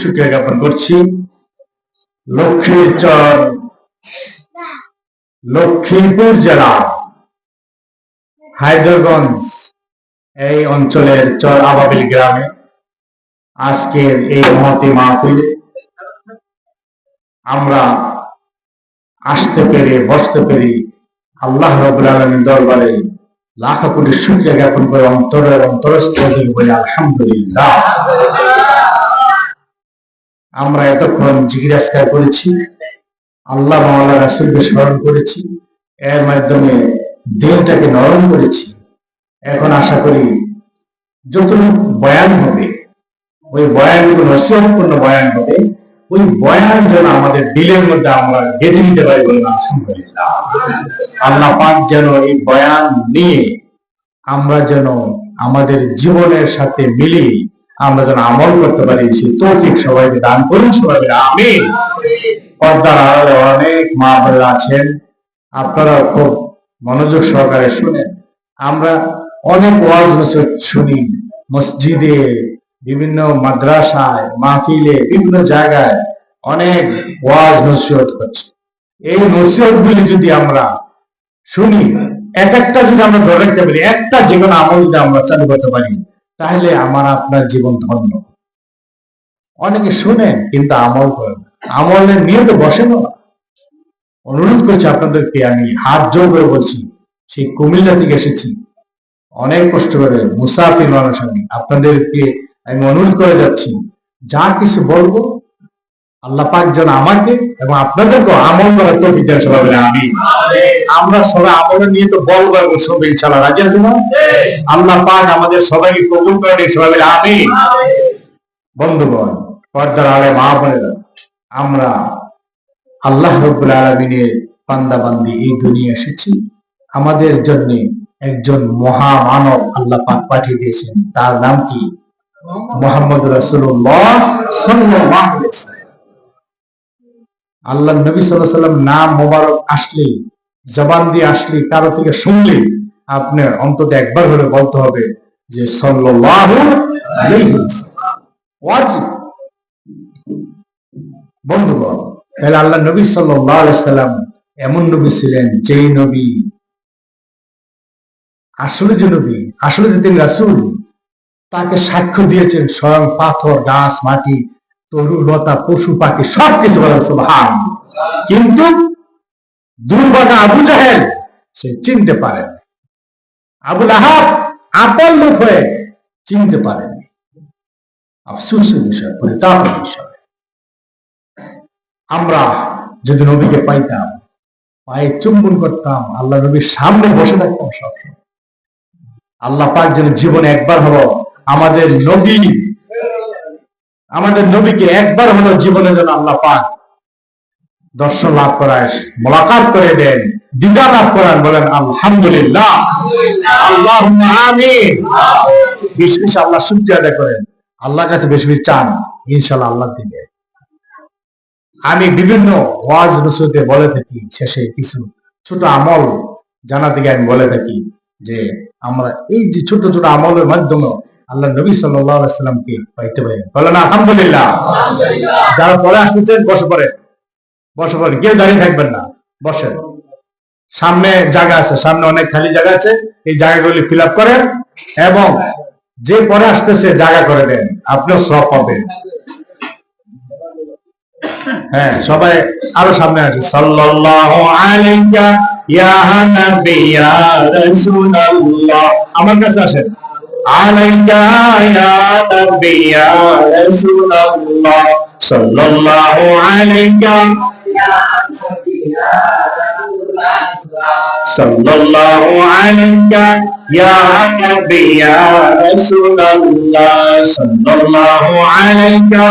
শুকরিয়া জ্ঞাপন করছি লক্ষ্মীপুর জেলা হায়দরগঞ্জ এই অঞ্চলের চর আবাবিল গ্রামে আজকের এই মহতী মাহফিলে আমরা আসতে পেরে বসতে পেরে আল্লাহ রাব্বুল আলামিন দরবারে লাখ কোটি শুকরিয়া জ্ঞাপন করে অন্তরের অন্তরস্থল থেকে বলি আলহামদুলিল্লাহ। আমরা এতক্ষণ জিকির আজকার করেছি, আল্লাহ মাওলা রাসূলকে স্মরণ করেছি, এর মাধ্যমে দিনটাকে নরম করেছি। এখন আশা করি যতটুকু বয়ান হবে ওই বয়ানগুলো নসিহতপূর্ণ বয়ান হবে, ওই বয়ান যেন আমাদের দিলের মধ্যে আমরা গেঁথে নিতে পারি বলে আলহামদুলিল্লাহ। আল্লাহ পাক যেন এই বয়ান নিয়ে আমরা যেন আমাদের জীবনের সাথে মিলিয়ে আমরা যেন আমল করতে পারি, সেই তৌফিক সবাইকে দান করুন, সবাই আমিন। পর্দার আড়ালে অনেক মা বোনেরা আছেন, আপনারা খুব মনোযোগ সহকারে শুনেন। আমরা অনেক ওয়াজ নসিহত শুনি, মসজিদে, বিভিন্ন মাদ্রাসায়, মাহফিলে, বিভিন্ন জায়গায় অনেক ওয়াজ নসিহত হচ্ছে। এই নসিহত গুলি যদি আমরা শুনি, এক একটা যদি আমরা ধরে রাখতে পারি, একটা যে কোনো আমল যদি আমরা চালু করতে পারি, তাহলে আমার আপনার জীবন ধন্য। অনেকে শুনেন কিন্তু আমল করেন, আমলের নিয়তে বসেন না। অনুরোধ করছি আপনাদেরকে, আমি হাত জোর করে বলছি, সেই কুমিল্লা থেকে এসেছি অনেক কষ্ট করে, মুসাফির মানুষ আমি, আপনাদেরকে আমি অনুরোধ করে যাচ্ছি, যা কিছু বলবো আল্লাহ পাক যেন আমাকে এবং আপনাদেরকে আমল করার তৌফিক দেন, সবাই বলে আমিন। আমরা সবাই আমলের নিয়ে তো বলবো এবং সব ইনশাআল্লাহ রাজি আছি না? আল্লাহ পাক আমাদের সবাইকে কবুল করেন, সবাই বলে আমিন। বন্ধুগণ, পর্দার আড়ালে মা বোনেরা, আমরা আল্লাহ রাব্বুল আলামিনের বান্দা বান্দি, এই দুনিয়া এসেছি আমাদের জন্য একজন মহামানব আল্লাহ পাক পাঠিয়ে দিয়েছেন। তার নাম কি? মুহাম্মদ রাসূলুল্লাহ সাল্লাল্লাহু আলাইহি ওয়াসাল্লাম। আল্লাহ নবী সাল্লাল্লাহু আলাইহি ওয়াসাল্লাম নাম মোবারক আসলে, জবান দিয়ে আসলে, কারো থেকে শুনলে আপনার অন্তত একবার হলে বলতে হবে যে সাল্লাল্লাহু আলাইহি ওয়াসাল্লাম, ওয়াজিব। বন্ধুগণ, তাহলে আল্লাহ নবী সাল্লাল্লাহু আলাইহি ওয়াসাল্লাম এমন নবী ছিলেন, যেই নবী আসলে যে নবী, আসলে যে তিনি রাসূল, তাকে সাক্ষ্য দিয়েছেন স্বয়ং পাথর, গাছ, মাটি, তরু লতা, পশু পাখি সবকিছু বলেন সুবহানাল্লাহ। কিন্তু দুর্ভাগা আবু জাহেল সে চিনতে পারেন, আবু লাহাব আপন লোক হয়ে চিনতে পারেন। আফসোসের বিষয়, পরিতাপের বিষয়। আমরা যদি নবীকে পাইতাম, পায়ে চুম্বন করতাম, আল্লাহ নবীর সামনে বসে থাকতাম সবসময়। আল্লাহ পাক যেন জীবনে একবার হলো আমাদের নবীকে একবার হলো জীবনে যেন আল্লাহ পাক দর্শন লাভ করায়, মোলাকাত করে দেন, দিদার লাভ করান, বলেন আলহামদুলিল্লাহ, আল্লাহুম্মা আমিন। বেশি বেশি আল্লাহ শুকরিয়া আদায় করেন, আল্লাহর কাছে বেশি বেশি চান, ইনশাআল্লাহ আল্লাহ দিবেন। আমি বিভিন্ন ওয়াজ নসিহতে বলে থাকি, শেষে কিছু ছোট আমল জানা থেকে আমি বলে থাকি যে আমরা এই যে ছোট ছোট আমলের মাধ্যমে আল্লাহ নবী সাল্লাল্লাহু আলাইহি ওয়াসাল্লামকে পাইতে পারি, বলেন আলহামদুলিল্লাহ। যারা পরে আসতেছেন বসে পড়ে, কেউ দাঁড়িয়ে থাকবেন না, বসেন। সামনে জায়গা আছে, সামনে অনেক খালি জায়গা আছে, এই জায়গাগুলি ফিল আপ করেন এবং যে পরে আসতেছে জায়গা করে দেন, আপনিও সওয়াব পাবেন। হ্যাঁ, সবাই আরো সামনে আছে। সাল্লাল্লাহু আলাইকা ইয়া নবী ইয়া রাসূলুল্লাহ, আমার কাছে আসেন। আলাইকা ইয়া নবী ইয়া রাসূলুল্লাহ, সাল্লাল্লাহু আলাইকা ইয়া নবী ইয়া রাসূলুল্লাহ, সাল্লাল্লাহু আলাইকা ইয়া নবী ইয়া রাসূলুল্লাহ, সাল্লাল্লাহু আলাইকা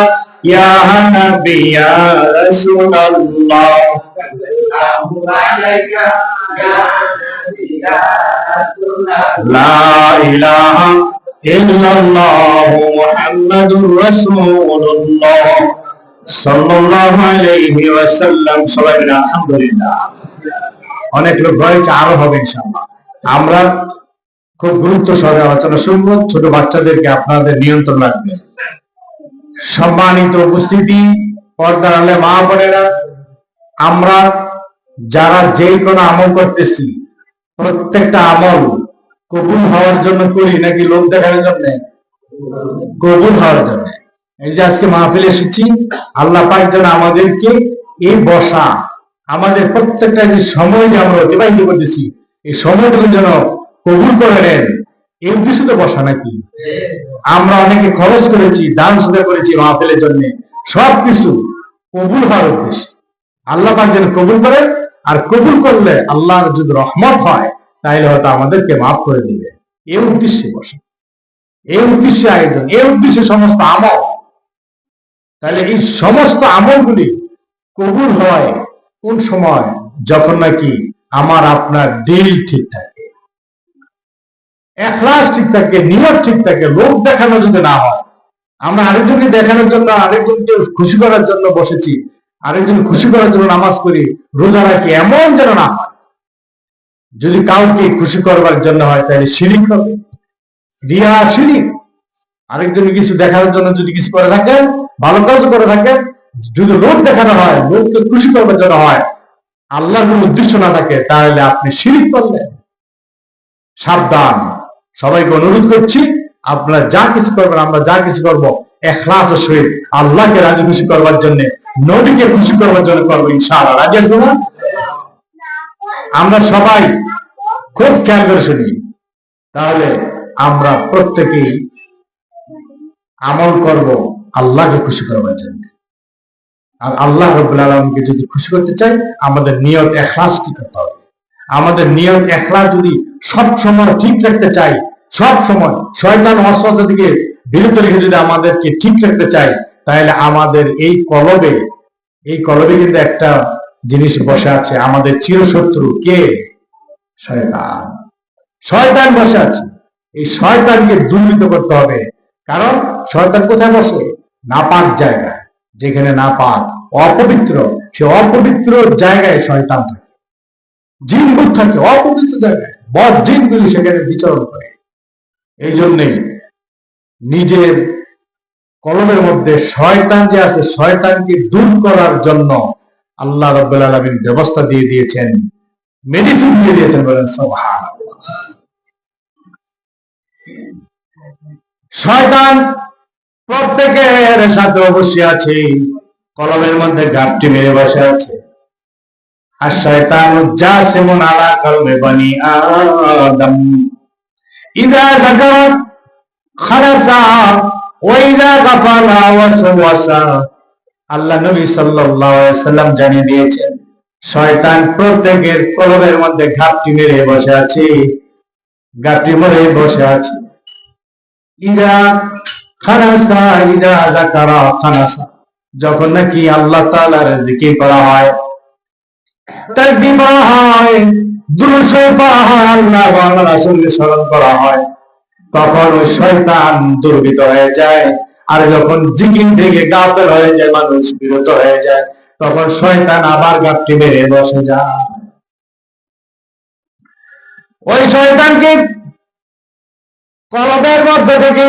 ইয়া নবী ইয়া রাসূলুল্লাহ, সাল্লাল্লাহু আলাইকা ইয়া নবী ইয়া রাসূলুল্লাহ, লা ইলাহা ইল্লাল্লাহ মুহাম্মাদুর রাসূলুল্লাহ সাল্লাল্লাহু আলাইহি ওয়াসাল্লাম। সবাই বলে আলহামদুলিল্লাহ। অনেক লোক রয়েছে, আরো হবে ইনশাআল্লাহ। আমরা খুব গুরুত্ব সহকারে আলোচনা শুনবো। ছোট বাচ্চাদেরকে আপনাদের নিয়ন্ত্রণ রাখবে। সম্মানিত উপস্থিতি, পর্দার আলে মা বোনেরা, আমরা যারা যে কোনো আমল করতেছি প্রত্যেকটা আমল কবুল হওয়ার জন্য করি নাকি লোক দেখানোর জন্য? কবুল হওয়ার জন্য। এই যে আজকে মাহফিলে এসেছি, আল্লাহ পাক যেন আমাদেরকে এই বসা, আমাদের প্রত্যেকটা যে সময় যে আমরা অতিবাহিত করতেছি, এই সময়টুকু যেন কবুল করে নেন। এই উদ্দেশ্য তো বসা নাকি? আমরা অনেকে খরচ করেছি, দান সুদা করেছি মাহফিলের জন্য, সবকিছু কবুল হওয়ার উদ্দেশ্যে। আল্লাহ পাক যেন কবুল করে, আর কবুল করলে আল্লাহর যদি রহমত হয় তাহলে হয়তো আমাদেরকে মাফ করে দিবে। এই উদ্দেশ্যে বসা, এই উদ্দেশ্যে আয়োজন, এই উদ্দেশ্যে সমস্ত আমল। তাহলে এই সমস্ত আমলগুলি কবুল হয় কোন সময়? যখন নাকি আমার আপনার দিল ঠিক থাকে, ইখলাস ঠিক থাকে, নিয়ত ঠিক থাকে, লোক দেখানো যদি না হয়। আমরা আরেকজনকে দেখানোর জন্য, আরেকজনকে খুশি করার জন্য বসেছি, আরেকজন খুশি করার জন্য নামাজ করি, রোজা রাখি, এমন যেন না হয়। যদি কাউকে খুশি করবার জন্য হয় তাহলে শিরিক হবে, রিয়া শিরিক। আরেকজনকে কিছু দেখানোর জন্য যদি কিছু করে থাকেন, ভালো কাজ করে থাকেন, যদি লোক দেখানো হয়, লোককে খুশি করবার জন্য হয়, আল্লাহর কোন উদ্দেশ্য না থাকে, তাহলে আপনি শিরিক করলেন। সাবধান। সবাইকে অনুরোধ করছি, আপনারা যা কিছু করবেন, আমরা যা কিছু করবো ইখলাসের সহিত আল্লাহকে রাজি খুশি করবার জন্য, নবীকে খুশি করবার জন্য করবো, ইনশাআল্লাহ। রাজি আছেন না? আমরা সবাই খুব খেয়াল করে শুনি, তাহলে আমরা প্রত্যেকেই আমল করব আল্লাহকে খুশি করবার জন্য। আর আল্লাহ রাব্বুল আলামিনকে যদি খুশি করতে চাই, আমাদের নিয়ত ইখলাস ঠিক করতে হবে। আমাদের নিয়ত ইখলাস যদি সব সময় ঠিক রাখতে চাই, সব সময় শয়তান ওয়াসওয়াসা থেকে বিরত রেখে যদি আমাদেরকে ঠিক রাখতে চাই, তাহলে আমাদের এই কলবে কিন্তু একটা জিনিস বসে আছে, আমাদের চিরশত্রু কে? শয়তান। শয়তান বসে আছে। এই শয়তানকে দূরীভূত করতে হবে। কারণ শয়তান কোথায় বসে? নাপাক জায়গায়। যেখানে নাপাক, অপবিত্র, সে অপবিত্র জায়গায় শয়তান থাকে, জিনভূত থাকে অপবিত্র জায়গায়, বদ জিনগুলি সেখানে বিচরণ করে। এই জন্যই নিজের কলমের মধ্যে শয়তান যে আছে, শয়তানকে দূর করার জন্য আল্লাহ রাব্বুল আলামিন ব্যবস্থা দিয়ে দিয়েছেন, মেডিসিন দিয়ে দিয়েছেন। বলেন সুবহানাল্লাহ। শয়তান প্রত্যেকের সাথে অবশ্যই আছে, কলমের মধ্যে ঘাপটি মেরে বসে আছে। আর শয়তান জাসিমুন আলা কলবে বনি আদম, ইযা যাকারা খারাসা ওয়া ইযা গাফালা ওয়াসওয়াসা। আল্লাহ নবী সাল্লাল্লাহু আলাইহি ওয়াসাল্লাম জানিয়ে দিয়েছেন, শয়তান প্রত্যেকের কলবের মধ্যে ঘাপটি মেরে বসে আছে, ঘাপটি মেরে বসে আছে। ইযা খারাসা ইযা যাকারা খারাসা, যখন নাকি আল্লাহ তাআলার জিকির করা হয়, তাসবিহ করা হয়, দুরূদ শরীফ পড়া হয়, আল্লাহ ওয়া রাসূলকে স্মরণ করা হয়, তখন ওই শয়তান দুর্বৃত্ত হয়ে যায়। আর যখন জিকির থেকে গাফেল হয়ে যায়, মানুষ বিরত হয়ে যায়, তখন শয়তান আবার ঘাপটি মেরে বসে যায়। ওই শয়তানকে কলবের মধ্যে থেকে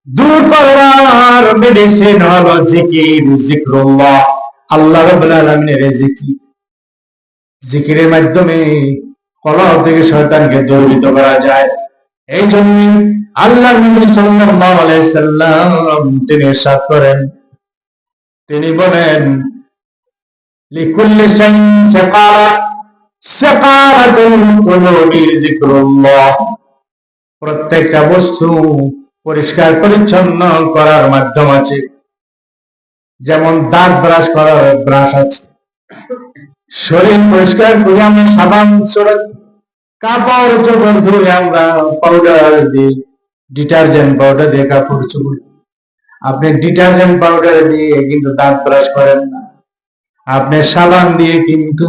দূর করার মেডিসিন হলো জিকির, জিকরুল্লাহ, আল্লাহ রাব্বুল আলামিনের জিকির। জিকিরের মাধ্যমে কলব থেকে শয়তানকে দূরীভূত করা যায়। এই জন্য আল্লাহর নবী সাল্লাল্লাহু আলাইহি সাল্লাম তিনি ইরশাদ করেন, তিনি বলেন, লিকুল্লি শাইইন সাকারা, সাকারাতুল কুলুবি যিকরুল্লাহ। প্রত্যেকটা বস্তু পরিষ্কার পরিচ্ছন্ন করার মাধ্যম আছে। যেমন দাঁত ব্রাশ করার ব্রাশ আছে, শরীর পরিষ্কার করে আমরা সাবান ছড়াই, কাপড় চোপড় ধুয়ে আমরা পাউডার দিই, ডিটারজেন্ট পাউডার দিয়ে কাপড় চোপড়। আপনি ডিটারজেন্ট পাউডার দিয়ে কিন্তু দাঁত ব্রাশ করেন না, আপনি সাবান দিয়ে কিন্তু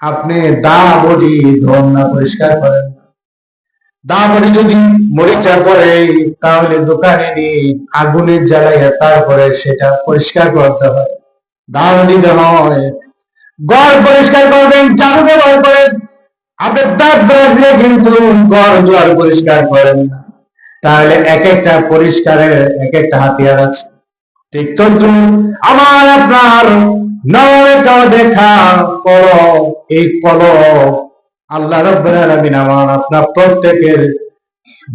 আপনি দা বডি ধোন না, পরিষ্কার করেন না। দা বডি যদি মরিচা পড়ে, তাহলে দোকানে নিয়ে আগুনের জ্বালাইয়া তারপরে সেটা পরিষ্কার করতে হয়, দা দিতে হয়। ঘর পরিষ্কার করবেন, ঝাড়ু ব্যবহার করেন, আপনি দাঁত ব্রাশ দিয়ে কিন্তু ঘর দুয়ার পরিষ্কার করেন না। তাহলে এক একটা পরিষ্কারের এক একটা হাতিয়ার আছে। ঠিক তো আমার আপনার নয়টা দেখা কলম, এই কলম আল্লাহ রাব্বুল আলামিন আমার আপনার প্রত্যেকের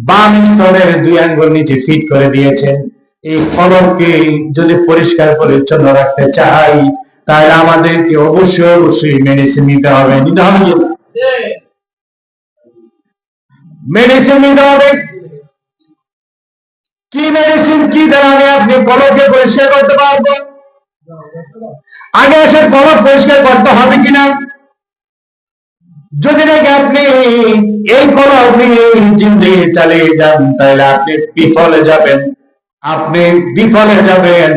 বাম স্তরের 2 আঙ্গুল নিচে ফিট করে দিয়েছেন। এই কলমকে যদি পরিষ্কার পরিচ্ছন্ন রাখতে চাই, তাহলে আমাদেরকে অবশ্যই মেডিসিন নিতে হবে। নিতে হবে কি মেডিসিন নিতে হবে? কি মেডিসিন, কি দ্বারা আপনি কলমকে পরিষ্কার করতে পারবেন? আগে এসে কলম পরিষ্কার করতে হবে কিনা। যদি নাকি আপনি এই কলম আপনি জিন্দেগি চালিয়ে যান, তাহলে আপনি বিফলে যাবেন। আপনি বিফলে যাবেন।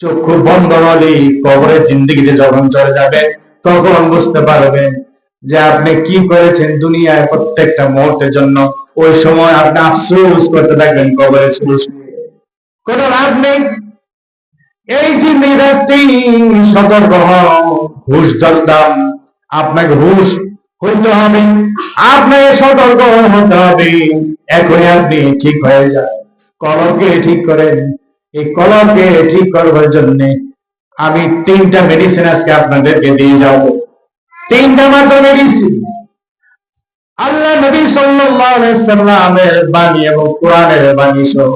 চক্ষু বন্ধ হলেই কবরে জিন্দেগিতে যখন চলে যাবেন, তখন বুঝতে পারবেন যে আপনি কি করেছেন দুনিয়ায় প্রত্যেকটা মুহূর্তের জন্য। ওই সময় আপনি আফসোস করতে থাকবেন কবরে শুয়ে শুয়ে। কোন লাভ নেই। এই যে নিরাপত্তি সতর্ক হন, হুশ দরদাম। আপনাকে হুশ হইতে হবে, আপনাকে সতর্ক হতে হবে। এখনই আপনি ঠিক হয়ে যান, কলমকে ঠিক করেন। এই কলমকে ঠিক করবার জন্য আমি 3টা মেডিসিন আজকে আপনাদেরকে দিয়ে যাব। 3টা মাত্র মেডিসিন। আল্লাহ নবী সাল্লাল্লাহু আলাইহি সাল্লামের বাণী এবং কোরআনের বাণী সহ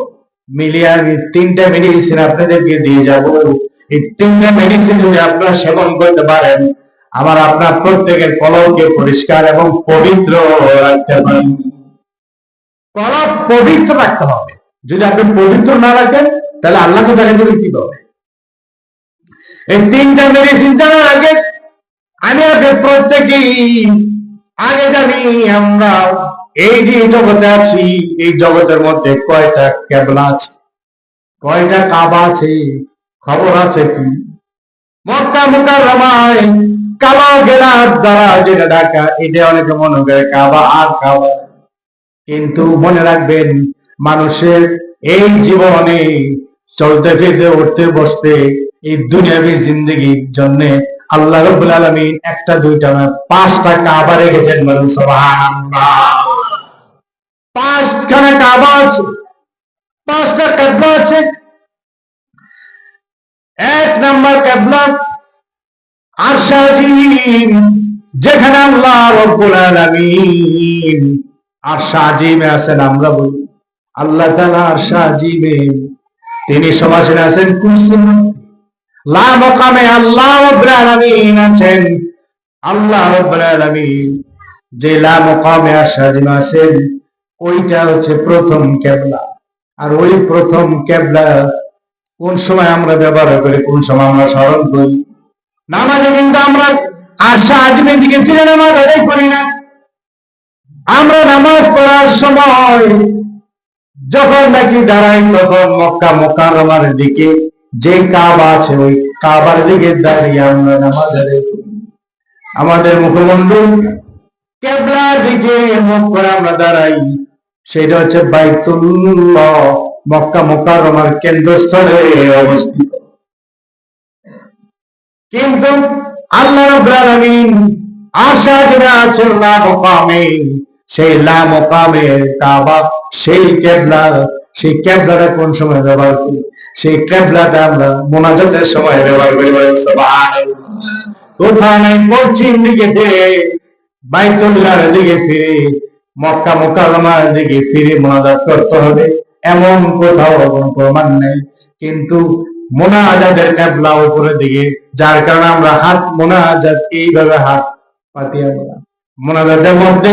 মিলিয়ে আমি 3টা মেডিসিন আপনাদেরকে দিয়ে যাব। এই 3টা মেডিসিন যদি আপনারা সেবন করতে পারেন, আমার আপনার প্রত্যেকের কলমকে পরিষ্কার এবং পবিত্র রাখতে পারেন। কলম পবিত্র রাখতে হবে। যদি আপনি পবিত্র না রাখেন, তাহলে আল্লাহকে জানেন কিভাবে? এই 3টা মেডিসিন জানার আগে আমি আপনি প্রত্যেকেই আগে জানি আমরা এই যে জগতে আছি, এই জগতের মধ্যে কয়টা কেবলা আছে, কয়টা কাবা আছে, খবর আছে কি? মক্কা মুকাররমায় কালো গেলার দ্বারা যেটা ঢাকা, এটা অনেকে মনে করে কাবা আর কাবা। কিন্তু মনে রাখবেন, মানুষের এই জীবনে চলতে ফিরতে উঠতে বসতে এই দুনিয়াবী জিন্দেগির জন্য আল্লাহ রাব্বুল আলামিন একটা দুইটা না 5টা কাবা রেখেছেন। বলুন সুবহানাল্লাহ। 5খানা কাবা আছে, 5টা কিবলা আছে। 1 নম্বর কিবলা আরশ আজিম, যেখানে আল্লাহ রাব্বুল আলামিন আরশ আজিমে আছেন। আমরা বলি আল্লাহ তাআলা আরশ আজিমে তিনি সমাসীন আছেন কুরসির মধ্যে। লা মাকামে আল্লাহ রাব্বুল আলামিন আছেন। আল্লাহ রাব্বুল আলামিন যে লা মাকামে আরশ আজিমে আছেন, ওইটা হচ্ছে প্রথম কিবলা। আর ওই প্রথম কিবলা কোন সময় আমরা ব্যবহার করি, কোন সময় আমরা স্মরণ করি? নামাজে কিন্তু আমরা আরশ আজিমের দিকে ফিরে নামাজ আদায় করি না। আমরা নামাজ পড়ার সময় যখন নাকি দাঁড়াই, তখন মক্কা মুকাররমার দিকে যে কাবা আছে, ওই কাবার দিকে দাঁড়িয়ে আমরা নামাজ আদায় করি। আমাদের মুখমণ্ডল কিবলার দিকে মুখ করে আমরা দাঁড়াই, সেটা হচ্ছে বাইতুল্লাহ, মক্কা মুকাররমার কেন্দ্রস্থলে অবস্থিত। কিন্তু আল্লাহ রাব্বুল আলামিন আরশ আজিমে আছেন লা মাকামে। সেই লা মাকামে কাবা, সেই কিবলা, সেই কিবলাটা কোন সময় ব্যবহার করি? সেই কিবলাটা আমরা মুনাজাতের সময় ব্যবহার করি। সুবহানাল্লাহ। কোথায় নাই পশ্চিম দিকে ফিরে, বাইতুল্লাহর দিকে ফিরে, মক্কা মুকাররমার দিকে ফিরে মুনাজাত করতে হবে, এমন কোথাও কোনো প্রমাণ নেই। কিন্তু মুনাজাতের কিবলা উপরের দিকে, যার কারণে আমরা হাত মুনাজাত এইভাবে হাত পাতিয়া বলা। মুনাজাতের মধ্যে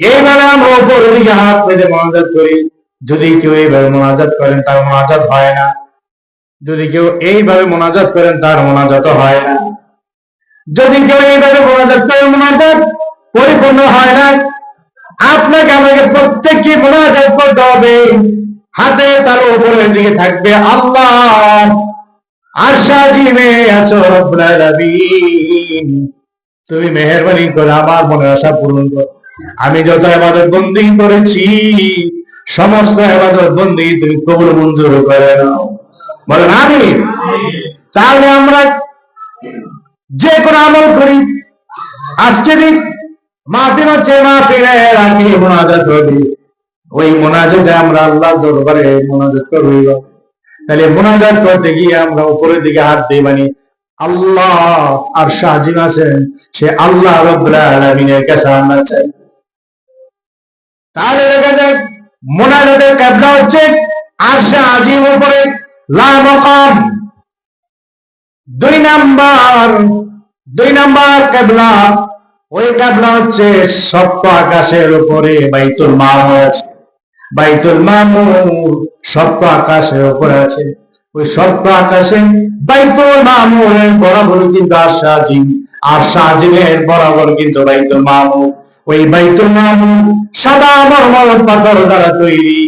এইভাবে আমরা উপরের দিকে হাত পেতে মুনাজাত করি। যদি কেউ এইভাবে মুনাজাত করেন, তার মুনাজাত হয় না। যদি কেউ এইভাবে মুনাজাত করেন, তার মুনাজাত হয় না। যদি কেউ এইভাবে মুনাজাত করেন, মুনাজাত পরিপূর্ণ হয় না। আপনাকে আমাকে প্রত্যেককে মুনাজাত করতে হবে। হাতে তার উপরের দিকে থাকবে আল্লাহ। আরশ আজিমে আছো রব্বুল আলামিন, তুমি মেহেরবানি করে আমার মনের আশা পূরণ করো। আমি যত ইবাদত বন্দেগী করেছি, সমস্ত ইবাদত বন্দেগী তুমি কবুল মঞ্জুর করে নাও। বলেন আমিন। তাহলে আমরা যে কোনো আমল করি, আজকে দিক মাহফিল হচ্ছে, মাহফিলের আগে মুনাজাত হবে। ওই মোনাজাতে আমরা আল্লাহ দরবারে মোনাজাত করব। তাহলে মোনাজাত করতে গিয়ে আমরা উপরের দিকে হাত দিই, মানে আল্লাহ আর শাহজিম আছেন, সে আল্লাহ রাব্বুল আলামিনের কাছে আমরা চাই। তাহলে দেখা যায় মোনাজাতের কিবলা হচ্ছে আরশে আজিম উপরে লা মাকাম। দুই নাম্বার কিবলা, ওই কিবলা হচ্ছে সপ্ত আকাশের উপরে বাইতুল মামুর আছে। বাইতুল মামুর সপ্ত আকাশের উপরে আছে। ওই সপ্ত আকাশে বাইতুল মামুরের বরাবর কিন্তু আরশে আজিম, আর আজিমের বরাবর কিন্তু বাইতুল মামুর। ওই বাইতুল মামুর সাদা মরমর পাথর দ্বারা তৈরি।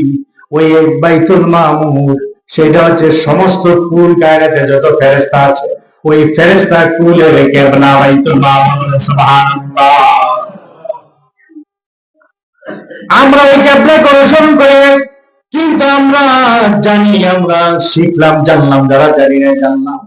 ওই বাইতুল মামুর সেটা হচ্ছে সমস্ত কুল কায়নাতে যত ফেরেশতা আছে, ওই ফেরেশতা কুলের কিবলা বাইতুল মামুর। সুবহানাল্লাহ। আমরা ওই কিবলাকে অনুসরণ করে, কিন্তু আমরা জানি, আমরা শিখলাম, জানলাম, যারা জানি না জানলাম,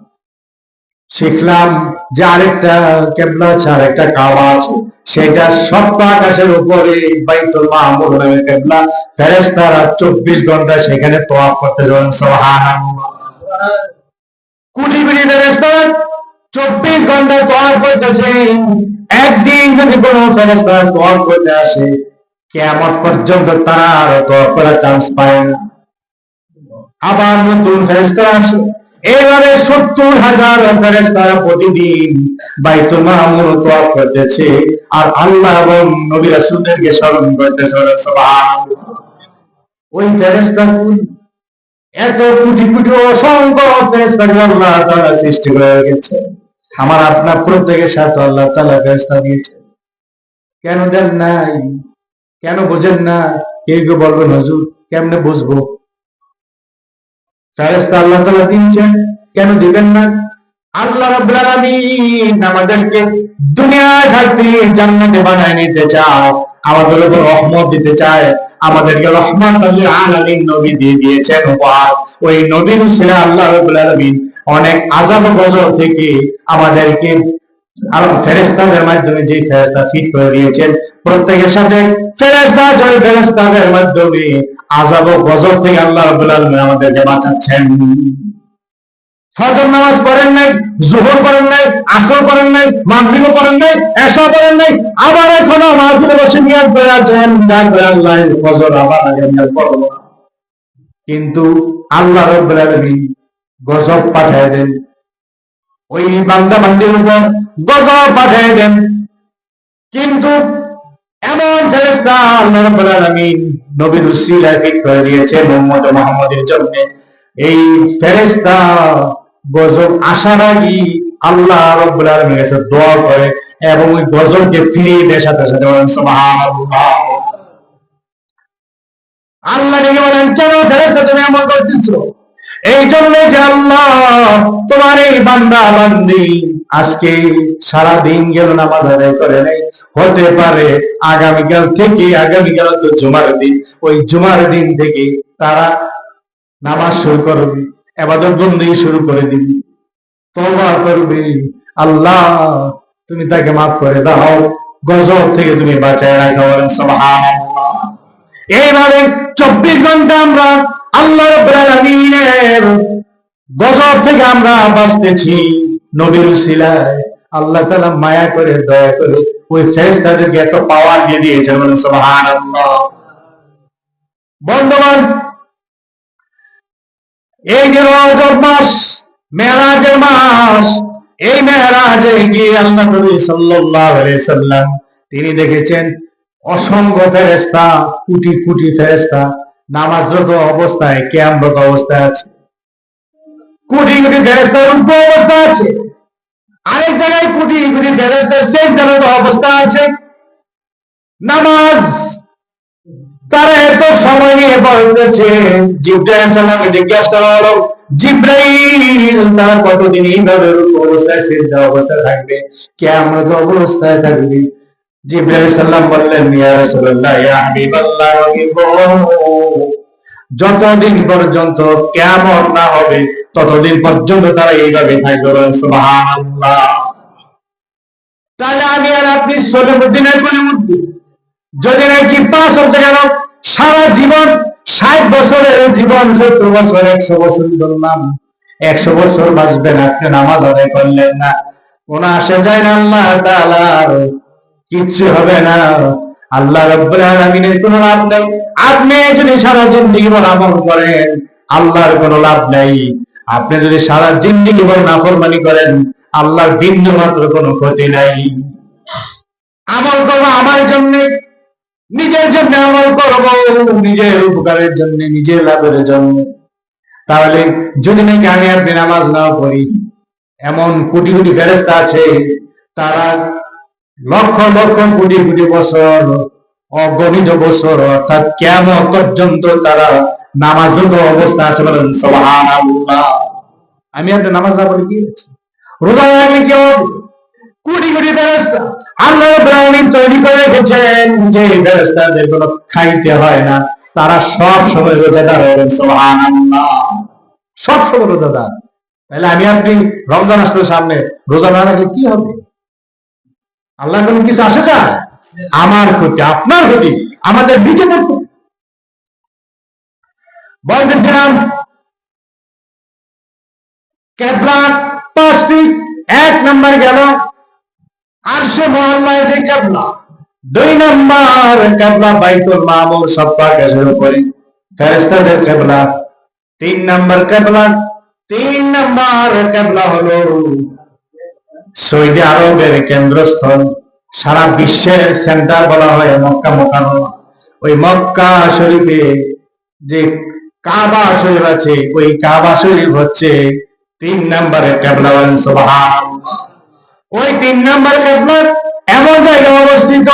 শিখলাম যে আরেকটা কিবলা আছে, আরেকটা কাবা আছে, সেটা সপ্ত আকাশের উপরে বাইতুল মামুর নামে কিবলা। ফেরেশতারা 24 ঘন্টা সেখানে তওয়াফ করতে যান। সুবহানাল্লাহ। কোটি কোটি ফেরেশতা 24 ঘন্টা তওয়াফ করতেছে। একদিন যদি কোনো ফেরেশতা তওয়াফ করতে আসে, কিয়ামত পর্যন্ত তারা আর তওয়াফ করার চান্স পায় না। আবার নতুন ফেরেশতা আসে। এইভাবে 70,000 ফেরেশতা প্রতিদিন বাইতুল মামুর তওয়াফ করতেছে, আর আল্লাহ এবং নবী রাসূলদেরকে স্মরণ করতেছে। সুবহানাল্লাহ। ওই ফেরেশতা এত কোটি কোটি অসংখ্য ফেরেশতাকে আল্লাহ তাআলা সৃষ্টি করে রেখেছে। আমার আপনার প্রত্যেকের সাথে আল্লাহ তাআলা ফেরেশতা দিয়েছে। কেন দেন নাই? কেন বোঝেন না? কেউ কেউ বলবেন হুজুর কেমনে বুঝবো? ফেরেশতা আল্লাহ তাআলা দিয়েছেন, কেন দিবেন না? আল্লাহ রাব্বুল আলামিন আমাদেরকে দুনিয়ায় থাকতে জান্নাতে বানায় নিতে চায়, আমাদের উপর রহমত দিতে চায়, আমাদেরকে রহমাতুল লিল আলামিন নবী দিয়ে দিয়েছেন উপহার। ওই নবীর উসিলা আল্লাহ রাব্বুল আলামিন অনেক আযাব গজব থেকে আমাদেরকে আর ফেরেশতাদের মাধ্যমে যে ফেরেশতা ফিট করে দিয়েছেন, প্রত্যেকের সাথে ফেরেশতা জয় ফেরেশতাদের মাধ্যমে আযাব ও গজব থেকে আল্লাহ রাব্বুল আলামিন আমাদেরকে বাঁচাচ্ছেন। ফজর নামাজ পড়েন নাই, যোহর পড়েন নাই, আসর পড়েন নাই, মাগরিব পড়েন নাই, এশা পড়েন নাই, আবার এখনো মাহফিলে বসে নিয়াত করে আছেন, তারপরে আল্লাহ ফজর আবার আগে নিয়াত পড়ব। কিন্তু আল্লাহ রাব্বুল আলামিন গজব পাঠিয়ে দেন, ওই বান্দা বান্দির উপর গজব পাঠিয়ে দেন। কিন্তু এমন ফেরেশতা আল্লাহ রাব্বুল আলামিন নবীর উসিলায় ফিট করে দিয়েছেন উম্মত মুহাম্মাদের জন্য। এই ফেরেশতা গজব আসার আগে আল্লাহ রাব্বুল আলামিনের কাছে দোয়া করে এবং ওই গজবকে ফিরিয়ে দেয় সাথে সাথে। সুবহানাল্লাহ। আল্লাহ ডেকে বলেন, কেন ফেরেশতা তুমি এমন করতেছো? এই জন্য যে আল্লাহ তোমার এই বান্দা বান্দি আজকে সারা দিন গেল নামাজ আদায় করে নাই, হতে পারে আগামীকাল থেকে, আগামীকাল তো জুমার দিন, ওই জুমার দিন থেকে তারা নামাজ শুরু করবে, ইবাদত বন্দেগী শুরু করে দিবে, তওবা করবে। আল্লাহ তুমি তাকে মাফ করে দাও, গজব থেকে তুমি বাঁচায় রাখো। সুবহানাল্লাহ। এইভাবে 24 ঘন্টা আমরা আল্লাহ রাব্বুল আলামিনের গজব থেকে আমরা বাঁচতেছি নবীর উসিলায়। আল্লাহ তাআলা মায়া করে, দয়া করে ওই ফেরেশতাদেরকে এত পাওয়ার দিয়ে দিয়েছেন। সুবহানাল্লাহ। বন্ধুগণ, এই যে রজব মাস, মেরাজের মাস, এই মেরাজে গিয়ে আল্লাহ নবী সাল্লাল্লাহু আলাইহি সাল্লাম তিনি দেখেছেন অসংখ্য ফেরেশতা, কোটি কোটি ফেরেশতা নামাজরত অবস্থায়, কিয়ামরত অবস্থায় আছে। কোটি কোটি ফেরেশতা রুকু অবস্থায় আছে, আরেক জায়গায় কোটি কোটি ফেরেশতা সিজদারত অবস্থা আছে। নামাজ তারা এত সময় নিয়ে পড়তেছে। জিবরাইল আলাইহিস সালামকে জিজ্ঞাসা করা হলো, জিবরাইল তারা কতদিন এইভাবে রুকু অবস্থায়, সিজদা অবস্থায় থাকবে, কিয়ামত অবস্থায় থাকবে? জিবরাইল আলাইহিস সালাম বললেন, ইয়া রাসূলুল্লাহ, ইয়া হাবিবাল্লাহ, যতদিন পর্যন্ত কিয়ামত না হবে ততদিন পর্যন্ত তারা এইভাবে থাকবে। সুবহানাল্লাহ। তাহলে আমি আর আপনি সলিমুদ্দিনের কলিমুদ্দিন যদি নাকি 5 ওয়াক্ত গেল সারা জীবন 60 বছরের জীবন, 70 বছর, 100 বছর ধরলাম, 100 বছর বাঁচবেন, আপনি নামাজ আদায় করলেন না, কোন আসে যায় না আল্লাহ তাআলার, কিচ্ছু হবে না। আল্লাহ রাব্বুল আলামিনের কোনো লাভ নাই। আপনি যদি সারা জিন্দেগি ভর আমল করেন, আল্লাহর কোনো লাভ নাই। আপনি যদি সারা জিন্দেগি ভর নাফরমানি করেন, আল্লাহর বিন্দু মাত্র কোনো ক্ষতি নাই। আমল করবো আমার জন্য, নিজের জন্য আমল করব, নিজের উপকারের জন্য, নিজের লাভের জন্য। তাহলে যদি নাকি আমি আপনি নামাজ না পড়ি, এমন কোটি কোটি ফেরেশতা আছে, তারা লক্ষ লক্ষ কোটি কোটি বছর, অগণিত বছর, অর্থাৎ কিয়ামত পর্যন্ত তারা নামাজরত অবস্থা আছে, বলেন সুবহানাল্লাহ। আমি আপনি নামাজ না পড়ি কি রোজা রাখলে কি হবে? কোটি কোটি ফেরেশতা আল্লাহ রাব্বুল আলামিন তৈরি করে রেখেছেন, যে ফেরেশতাদের কোনো খাইতে হয় না, তারা সব সময় রোজাদার হবেন, সুবহানাল্লাহ, সব সময় রোজাদার। তাহলে আমি আপনি রমজান আসলে সামনে, রোজা না রাখলে কি হবে? আল্লাহ কোনো কিছু আসে যায়? আমার ক্ষতি, আপনার ক্ষতি, আমাদের নিজেদের ক্ষতি। বলতেছিলাম কেবলা 5টি। 1 নম্বর গেল আরশে মুআল্লায় যে কেবলা, 2 নম্বর কেবলা বাইতুল মামুর, সপ্ত আকাশের উপরে ফেরেশতাদের কেবলা। 3 নম্বর কেবলা, 3 নম্বর কেবলা হলো সৌদি আরবের কেন্দ্রস্থল, সারা বিশ্বের সেন্টার বলা হয় মক্কা মুকাররমা। ওই মক্কা শরীফে যে কাবা শরীফ আছে, ওই কাবা শরীফ হচ্ছে 3 নম্বরের কেবলা, বলেন সুবহানাল্লাহ। ওই 3 নম্বর কেবলা এমন জায়গায় অবস্থিত,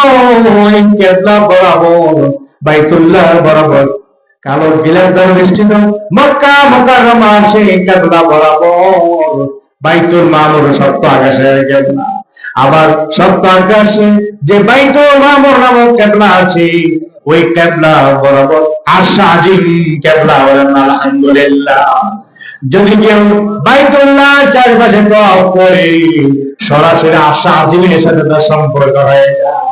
ওই কেবলা বরাবর, বাইতুল্লাহ বরাবর কালো গিলাফ দ্বারা বেষ্টিত মক্কা মুকাররমা, সেই কেবলা বরাবর বাইতুল মামুর, সপ্ত আকাশের কেবলা। আবার সপ্ত আকাশে যে বাইতুল মামুর নামক কেবলা আছে, ওই কেবলা বরাবর আরশ আজিম কেবলা, বলেন আলহামদুলিল্লাহ। যদি কেউ বাইতুল্লাহ চারপাশে তওয়াফ করে, সরাসরি আরশ আজিমের সাথে তার সম্পর্ক হয়ে যায়।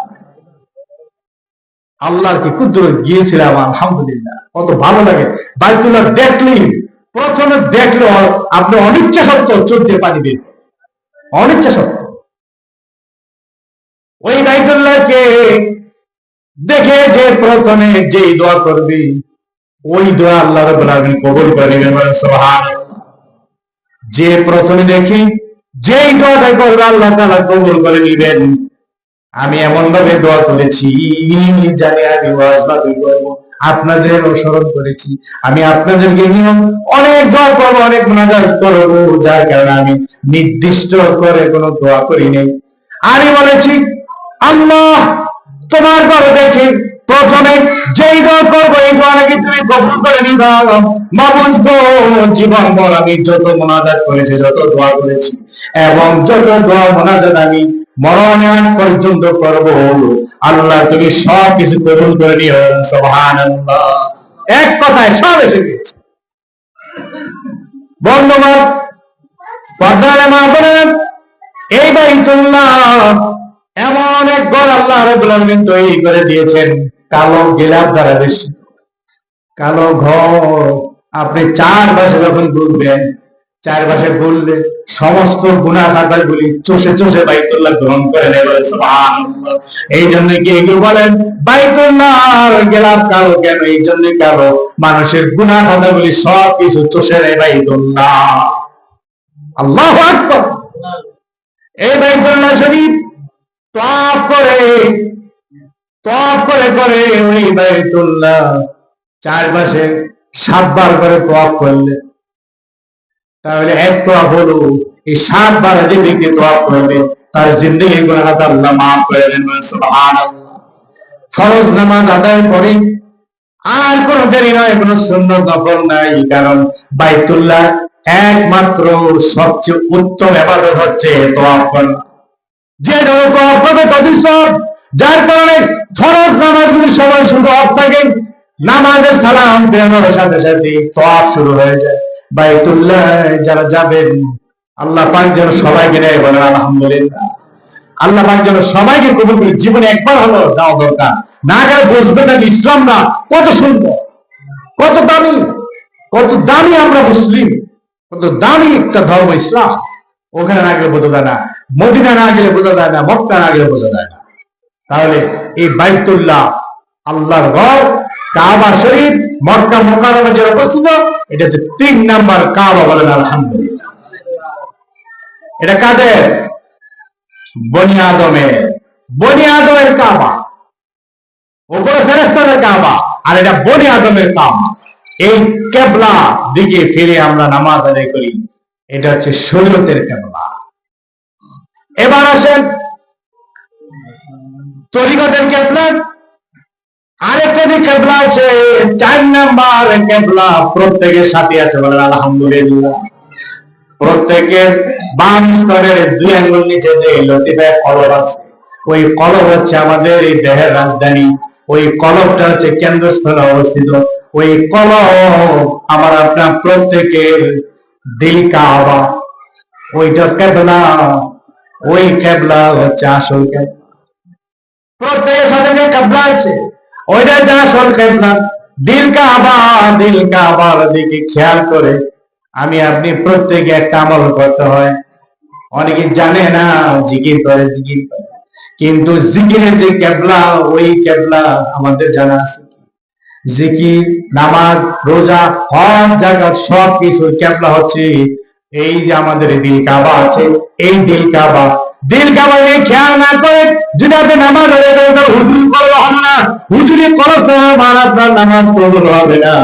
আল্লাহর কি কুদরত গিয়েছিলাম, আলহামদুলিল্লাহ, কত ভালো লাগে। বাইতুল্লাহ দেখলেই, প্রথমে দেখলে আপনি অনিচ্ছা সত্ত্বেও চোখ দিয়ে পানি বের, অনিচ্ছা সত্ত্বেও। ওই বাইতুল্লাহকে দেখে যে প্রথমে যেই দোয়া করবে, ওই দোয়া আল্লাহ রাব্বুল আলামিন কবুল করে নেবেন, সুবহানাল্লাহ। যে প্রথমে দেখি যেই দোয়াটা করবে, আল্লাহ তাআলা কবুল করে নেবেন। আমি এমন ভাবে দোয়া করেছি, জানি আমি ওয়াজ মাহফিল করব, আপনাদের অনুসরণ করেছি, আমি আপনাদেরকে নিয়ে অনেক দোয়া করবো, অনেক মুনাজাত করবো, যার কারণে আমি নির্দিষ্ট করে কোনো দোয়া করি নাই। আমি বলেছি, আল্লাহ তোমার ঘরে দেখি প্রথমে যেই দোয়া করবো, এই দোয়া নাকি তুমি কবুল করে নিবা। মাবুদ গো, জীবন ভর আমি যত মুনাজাত করেছি, যত দোয়া করেছি, এবং যত দোয়া মুনাজাত আমি মরণ পর্যন্ত করব, আল্লাহ তুমি সব কিছু কবুল করে নিও, সুবহানাল্লাহ। এক কথায় সব এসে গেছে। বন্ধুগণ, পর্দার মা বোনেরা, এই বাইতুল্লাহ এমন এক ঘর আল্লাহ রাব্বুল আলামিন তৈরি করে দিয়েছেন, কালো গিলাফ দ্বারা বেষ্টিত কালো ঘর। আপনি চারপাশে যখন ঘুরবেন, চারপাশে ঘুরলে সমস্ত গুনাহ খাতাগুলি চষে চষে বাইতুল্লাহ গ্রহণ করে নেবে, সুবহানাল্লাহ। এই জন্য কি এগুলো বলেন বাইতুল্লাহর গিলাফ কালো কেন? এই জন্য কালো, মানুষের গুনাহ খাতাগুলি সব কিছু চষে নেয় বাইতুল্লাহ। আল্লাহু আকবার। এই বাইতুল্লাহ শরীফ তওয়াফ করে করে ওই বাইতুল্লাহ চারপাশে 7 বার করে তওয়াফ করলে, তাহলে এক তওয়াফ হলো, এই 7 বার যে ব্যক্তি তওয়াফ করবে, তার জিন্দেগির গুনাহ আল্লাহ মাফ করে দেন, সুবহানাল্লাহ। ফরজ নামাজ আদায় করে আর কোন দেরি নয়, কোন সুন্নত নফল নাই, কারণ বাইতুল্লাহ একমাত্র সবচেয়ে উত্তম ইবাদত হচ্ছে তওয়াফ করা। যে তওয়াফ করবে ততই সওয়াব, যার কারণে ফরজ নামাজগুলির সময় শুধু অফ থাকে, নামাজের সালাম ফেরানোর সাথে সাথে তওয়াফ শুরু হয়ে যায়। বাইতুল্লাহ যারা যাবেন, আল্লাহ পাক যেন সবাইকে নেয়, বলেন আলহামদুলিল্লাহ। আল্লাহ পাক যেন সবাইকে কবুল করে। জীবনে একবার হলো যাওয়া দরকার, না গেলে বুঝবে না যে ইসলামটা কত সুন্দর, কত দামি, কত দামি আমরা মুসলিম, কত দামি একটা ধর্ম ইসলাম। ওখানে না গেলে বোঝা যায় না, মদিনা না গেলে বোঝা যায় না, মক্কা না গেলে বোঝা যায় না। তাহলে এই বাইতুল্লাহ, আল্লাহর ঘর, কাবা শরীফ, মক্কা মুকাররমে যারা অবস্থিত, এটা হচ্ছে 3 নাম্বার কাবা। বলেন আলহামদুলিল্লাহ। এটা কাদের? বনি আদমের, বনি আদমের কাবা। ওপরে ফেরেশতাদের কাবা, আর এটা বনি আদমের কাবা। এই কিবলা দিকে ফিরে আমরা নামাজ আদায় করি, এটা হচ্ছে শরীয়তের কিবলা। এবার আসেন তরিকতের কিবলা। আরেকটা যে কিবলা আছে, 4 নাম্বার কিবলা, প্রত্যেকের সাথে আছে। বলেন আলহামদুলিল্লাহ। প্রত্যেকের বাম স্তরের 2 আঙ্গুল নিচে যে লতিফা কলব আছে, ওই কলব হচ্ছে আমাদের এই দেহের রাজধানী। ওই কলবটা হচ্ছে কেন্দ্রস্থলে অবস্থিত। ওই কলব আমার আপনার প্রত্যেকের দিল কাবা, ওইটা কিবলা। ওই কিবলা হচ্ছে আসল কিবলা। প্রত্যেকের সাথে যে কিবলা আছে, ওইটা হচ্ছে আসল কিবলা। দিল কাবা, দিল কাবার দিকে খেয়াল করে আমি আপনি প্রত্যেকে একটা আমল করতে হয়। অনেকে জানে না, জিকির করে, জিকির করে, কিন্তু জিকিরের যে কিবলা, ওই কিবলা আমাদের জানা আছে। জিকির, নামাজ, রোজা, হজ, যাকাত সব কিছু কিবলা হচ্ছে এই যে আমাদের দিল কাবা আছে, এই দিল কাবা। দিল কাবা নিয়ে খেয়াল না করে যদি আপনি নামাজ আদায় করেন, তাহলে হুজুরি কলব হবে না। হুজুরি কলব ছাড়া আপনার নামাজ কবুল হবে না।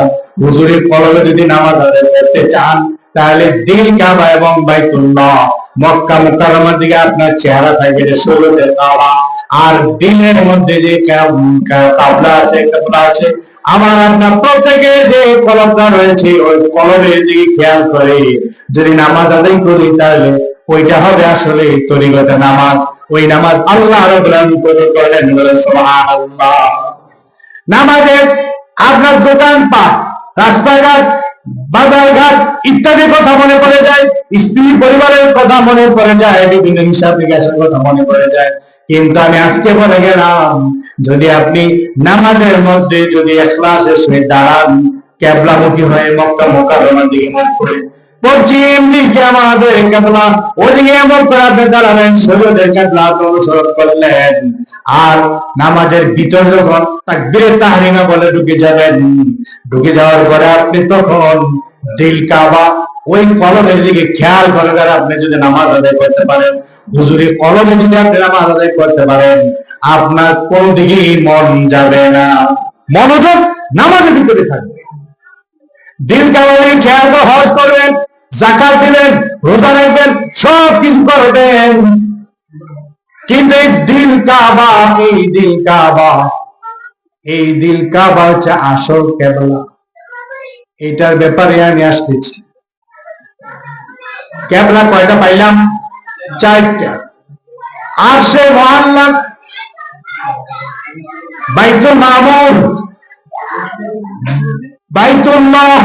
হুজুরি কলবে যদি নামাজ আদায় করতে চান, তাহলে দিল কাবা এবং বাইতুল্লাহ, মক্কা মুকাররমার দিকে আপনার চেহারা থাকবে, এটা শরীয়তের কাবা। আর দিলের মধ্যে যে কাবলা আছে, কিবলা আছে, আমার আপনার প্রত্যেকের যে কলবটা রয়েছে, ওই কলবের দিকে খেয়াল করে যদি নামাজ আদায় করি, তাহলে ওইটা হবে আসলে তরিকতের নামাজ। ওই নামাজ আল্লাহ রাব্বুল আলামিন কবুল করেন। সুবহানাল্লাহ। নামাজে আপনার দোকানপাট, রাস্তাঘাট, বাজারঘাট ইত্যাদি কথা মনে পড়ে যায়, স্ত্রী পরিবারের কথা মনে পড়ে যায়, বিভিন্ন হিসাব নিকাশের কথা মনে পড়ে যায়। কিন্তু আমি আজকে বলে গেলাম, যদি আপনি নামাজের মধ্যে যদি ইখলাসের সহিত দাঁড়ান, কিবলামুখী হয়ে মক্কা মুকাররমার দিকে মুখ করে, পশ্চিম দিকে আমাদের কিবলা, ওদিকে এমন করে আপনি দাঁড়াবেন, শরীয়তের কিবলা অনুসরণ করলেন। আর নামাজের ভিতর যখন তাকবীরে তাহরিমা বলে ঢুকে যাবেন, ঢুকে যাওয়ার পরে আপনি তখন দিল কাবা, ওই কলমের দিকে খেয়াল করে আপনি যদি নামাজ আদায় করতে পারেন, হুজুরি কলমে যদি আপনি নামাজ আদায় করতে পারেন, আপনার কোন দিকেই মন যাবে না, মনোযোগ নামাজের ভিতরে থাকবে। দিল কাবা নিয়ে খেয়াল করে হজ করবেন, যাকাত দিবেন, রোজা রাখবেন, সব কিছু করবেন, কিন্তু এই দিল কাবা, এই দিল কাবা, এই দিল কাবা হচ্ছে আসল কিবলা। এটার ব্যাপারে আমি আসতেছি। কিবলা কয়টা পাইলাম? 4টা। আরশে মুআল্লা, বাইতুল মামুর, বাইতুল্লাহ,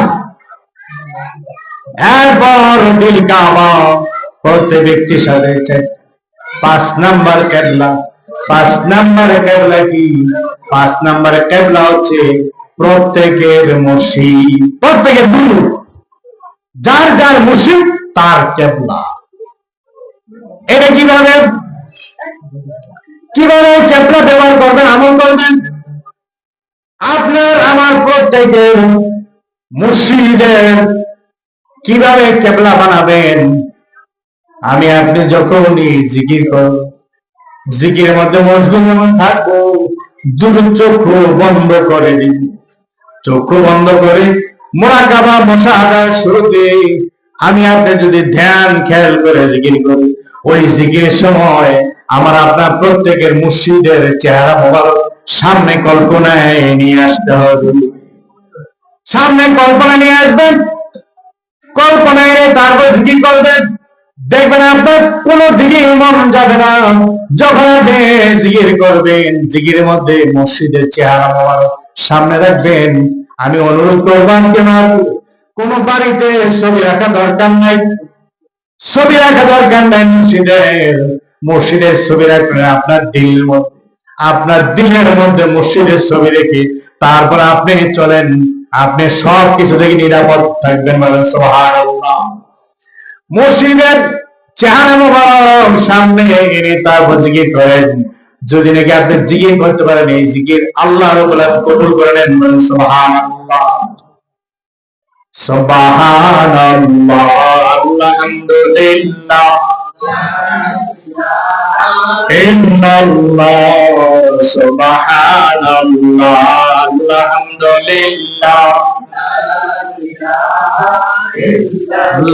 এরপর দিল কাবা। প্রত্যেক ব্যক্তির সাথে 5 নাম্বার কিবলা। 5 নাম্বার কিবলা কি? 5 নাম্বার কিবলা হচ্ছে প্রত্যেকের মসজিদ, প্রত্যেকের গুরু, যার যার মসজিদ তার কিবলা। এটা কিভাবে কিভাবে কিবলা ব্যবহার করবেন, আমল করবেন? আপনার আমার প্রত্যেকের মসজিদের কিভাবে কিবলা বানাবেন? আমি আপনি যখনই জিকির করব, জিকিরের মধ্যে মশগুল থাকবো, দুটো চক্ষু বন্ধ করে দিন। চক্ষু বন্ধ করে মুরাকাবা, মুশাহাদার শুরুতে আমি আপনি যদি ধ্যান খেয়াল করে জিকির করি, ওই জিকিরের সময় আমার আপনার প্রত্যেকের মুর্শিদের চেহারা মোবারক সামনে কল্পনায় নিয়ে আসতে হবে। সামনে কল্পনা নিয়ে আসবেন, কল্পনায় তারপর জিকির করবেন। দেখবেন আপনার কোন দিকে মন যাবে না। যখন আপনি জিকির করবেন, জিকিরের মধ্যে মসজিদের চেহারা মোবারক সামনে রাখবেন। আমি অনুরোধ করবো, আজকে কোন বাড়িতে ছবি রাখা দরকার নাই, ছবি রাখা দরকার নাই মসজিদের। মসজিদের ছবি রাখবেন আপনার দিলের মধ্যে, আপনার দিলের মধ্যে মসজিদের ছবি রেখে তারপর আপনি চলেন, আপনি সব কিছু থেকে নিরাপদ থাকবেন। বলেন সুবহানাল্লাহ। মসজিদের চেহারা মোবারক সামনে এনে তারপর জিকির করেন। যদি নাকি আপনি জিকির করতে পারেন, এই জিকির আল্লাহ রাব্বুল আলামিন কবুল করে নেন। বলেন সুবহানাল্লাহ। সুবহানাল্লাহ, আলহামদুলিল্লাহ, ইন্নাল্লাহ, সুবহানাল্লাহ, আলহামদুলিল্লাহ,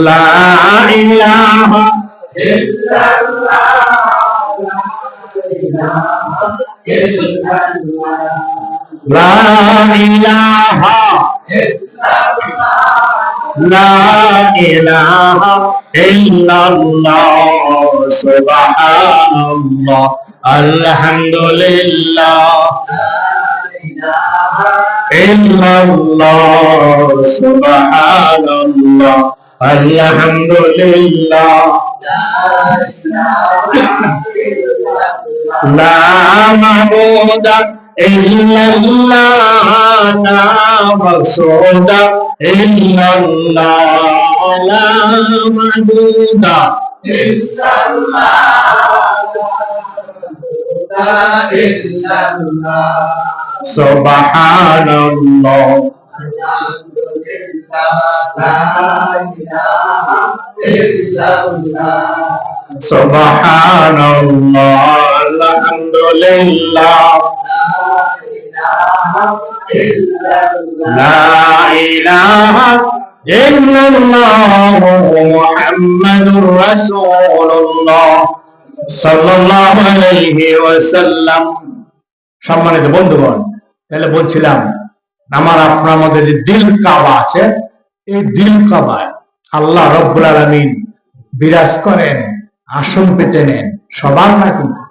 লা ইলাহা লা ইলাহা লা ইলাহা ইল্লাল্লাহ, সুবহানাল্লাহ, আলহামদুলিল্লাহ, ইল্লাল্লাহ, সুবহানাল্লাহ, আলহামদুলিল্লাহ, লা মাবুদা ইল্লাল্লাহ, লা মাকসুদা ইল্লাল্লাহ, লা মাবুদা ইল্লাল্লাহ, সুবহানাল্লাহ, সুবহানাল্লাহ, আলহামদুলিল্লাহ, লা ইলাহা ইল্লাল্লাহ, মুহাম্মাদুর রাসূলুল্লাহ সাল্লাল্লাহু আলাইহি ওয়াসাল্লাম। সম্মানিত বন্ধুগণ, তাহলে বলছিলাম আমার আপনার মধ্যে যে দিল কাবা আছে, এই দিল কাবায় আল্লাহ রব্বুল আলামিন বিরাজ করেন, আসন পেতে নেন। সবার না কিন্তু